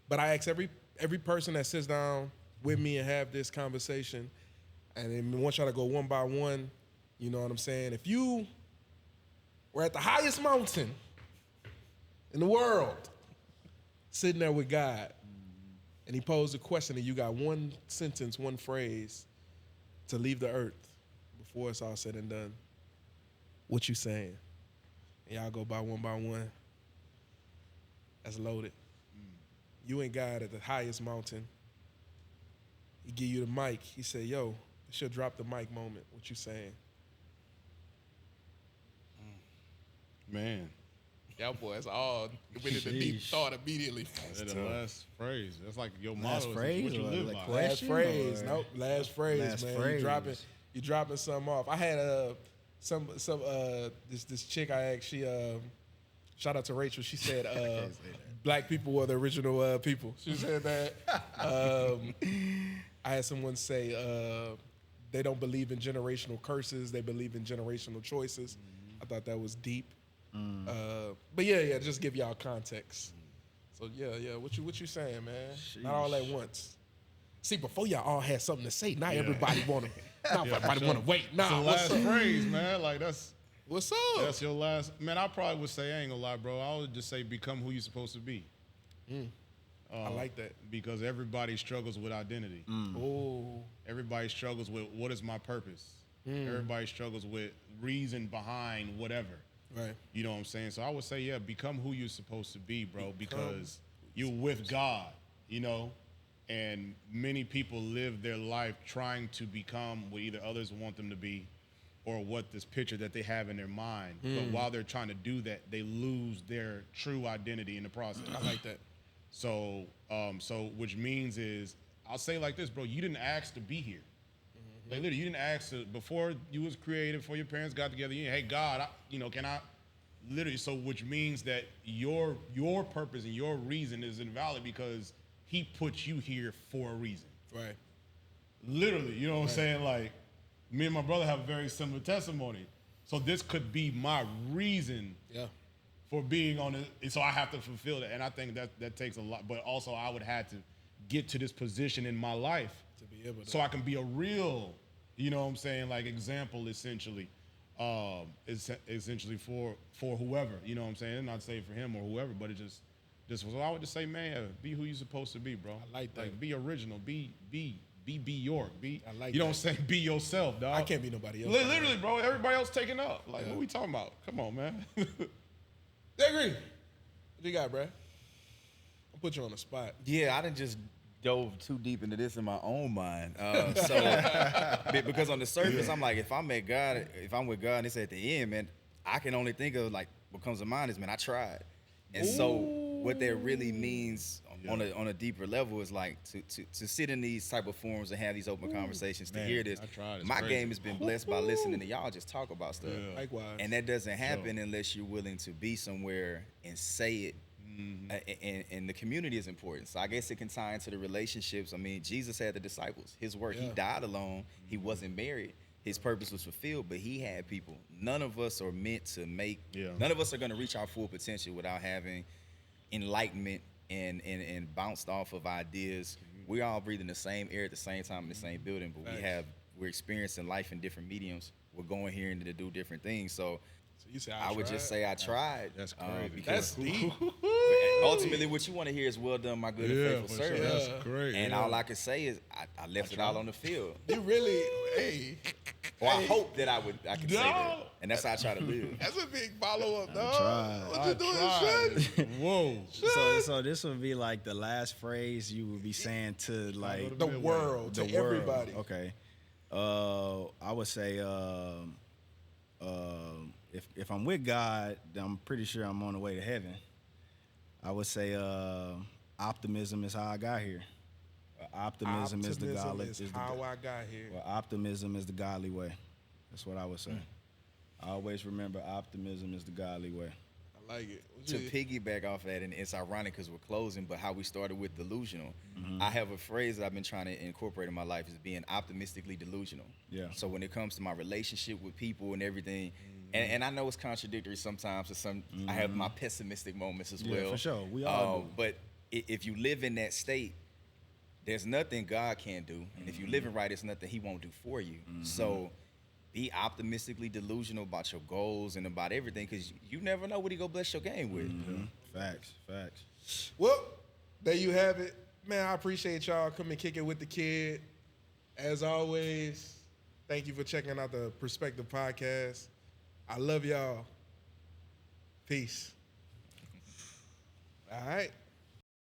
But I ask every person that sits down with me and have this conversation, and then want y'all to go one by one. You know what I'm saying? If you were at the highest mountain in the world, sitting there with God, and he posed a question, and you got one sentence, one phrase to leave the earth before it's all said and done, what you saying? And y'all go by one. That's loaded. You and God at the highest mountain. He give you the mic. He said, yo, it's your drop the mic moment. What you saying? Man, Y'all boys all went into deep thought immediately. that's the last phrase. That's like your Last motto. phrase Is what you or live like by. question? Last phrase. Or- Nope. Last phrase, Last man. phrase. You dropping something off. I had this chick I asked, she shout out to Rachel. She said black people were the original people. She said that. I had someone say they don't believe in generational curses, they believe in generational choices. I thought that was deep. But yeah, just give y'all context. So yeah, what you saying, man? Not all at once. See, before y'all all had something to say, not everybody wanna wait. It's Nah, the what's last up? phrase, man. Like What's up? that's your last. Man, I probably would say, I ain't gonna lie, bro. I would just say, become who you're supposed to be. I like that. Because everybody struggles with identity. Oh, Everybody struggles with what is my purpose. Everybody struggles with reason behind whatever. right. You know what I'm saying? So I would say, yeah, become who you're supposed to be, bro, because you're with God, you know? And many people live their life trying to become what either others want them to be or what this picture that they have in their mind. But while they're trying to do that, they lose their true identity in the process. I like that. So, which means is, I'll say like this, bro, you didn't ask to be here. Like literally, you didn't ask to, before you was created, before your parents got together, you, hey God, can I, literally, so which means that your purpose and your reason is invalid because he put you here for a reason. Right. Literally, you know what I'm saying? Like, me and my brother have a very similar testimony. So this could be my reason Yeah. for being on it. So I have to fulfill that. And I think that takes a lot. But also I would have to get to this position in my life To be able to. so I can be a real, you know what I'm saying, like example essentially. Essentially for whoever, you know what I'm saying? Not say for him or whoever, but it just so I would just say, man, be who you're supposed to be, bro. I like that. Like, be original. Be York. Be, I like you know that. what I'm saying? Be yourself, dog. I can't be nobody else. Literally, bro. Everybody else taking up. Like, what we talking about? Come on, man. They agree. What you got, bruh? I'll put you on the spot. Yeah, I done just dove too deep into this in my own mind. Because on the surface, I'm like, if I'm with God and it's at the end, man, I can only think of like what comes to mind is, man, I tried. And so what that really means on a deeper level is like to sit in these type of forums and have these open conversations, to man, hear this. I tried. It's My crazy. game has been blessed by listening to y'all just talk about stuff. Yeah. Likewise. And that doesn't happen unless you're willing to be somewhere and say it. And the community is important. So I guess it can tie into the relationships. I mean, Jesus had the disciples. His work, he died alone. He wasn't married. His purpose was fulfilled, but he had people. None of us are meant to none of us are going to reach our full potential without having enlightenment and bounced off of ideas. We all breathing the same air at the same time in the same building, but we're experiencing life in different mediums. We're going here and to do different things. So You say I would just say I tried. That's crazy. That's deep. Ultimately, what you want to hear is, well done, my good and faithful for sure. servant. That's great. And yeah. all I can say is I left it all on the field. You really, hey, Or I hope that I could say that. No. And that's how I try to live. that's a big follow up, dog. tried. What you doing, son? Whoa. So this would be like the last phrase you would be saying to like The world, to the world. everybody. Okay. I would say if I'm with God, then I'm pretty sure I'm on the way to heaven. I would say optimism is how I got here. Optimism is the godly. Is how I got here. Well, optimism is the godly way. That's what I would say. Always remember, optimism is the godly way. I like it. To piggyback off that, and it's ironic because we're closing, but how we started with delusional. I have a phrase that I've been trying to incorporate in my life is being optimistically delusional. Yeah. So when it comes to my relationship with people and everything, and I know it's contradictory sometimes. To some, I have my pessimistic moments as well. Yeah, for sure. We all do. But if you live in that state, there's nothing God can't do, and if you live it right, it's nothing He won't do for you. So be optimistically delusional about your goals and about everything, because you never know what He gonna bless your game with. Facts. Well, there you have it. Man, I appreciate y'all coming kick it with the kid. As always, thank you for checking out the Perspective Podcast. I love y'all. Peace. All right.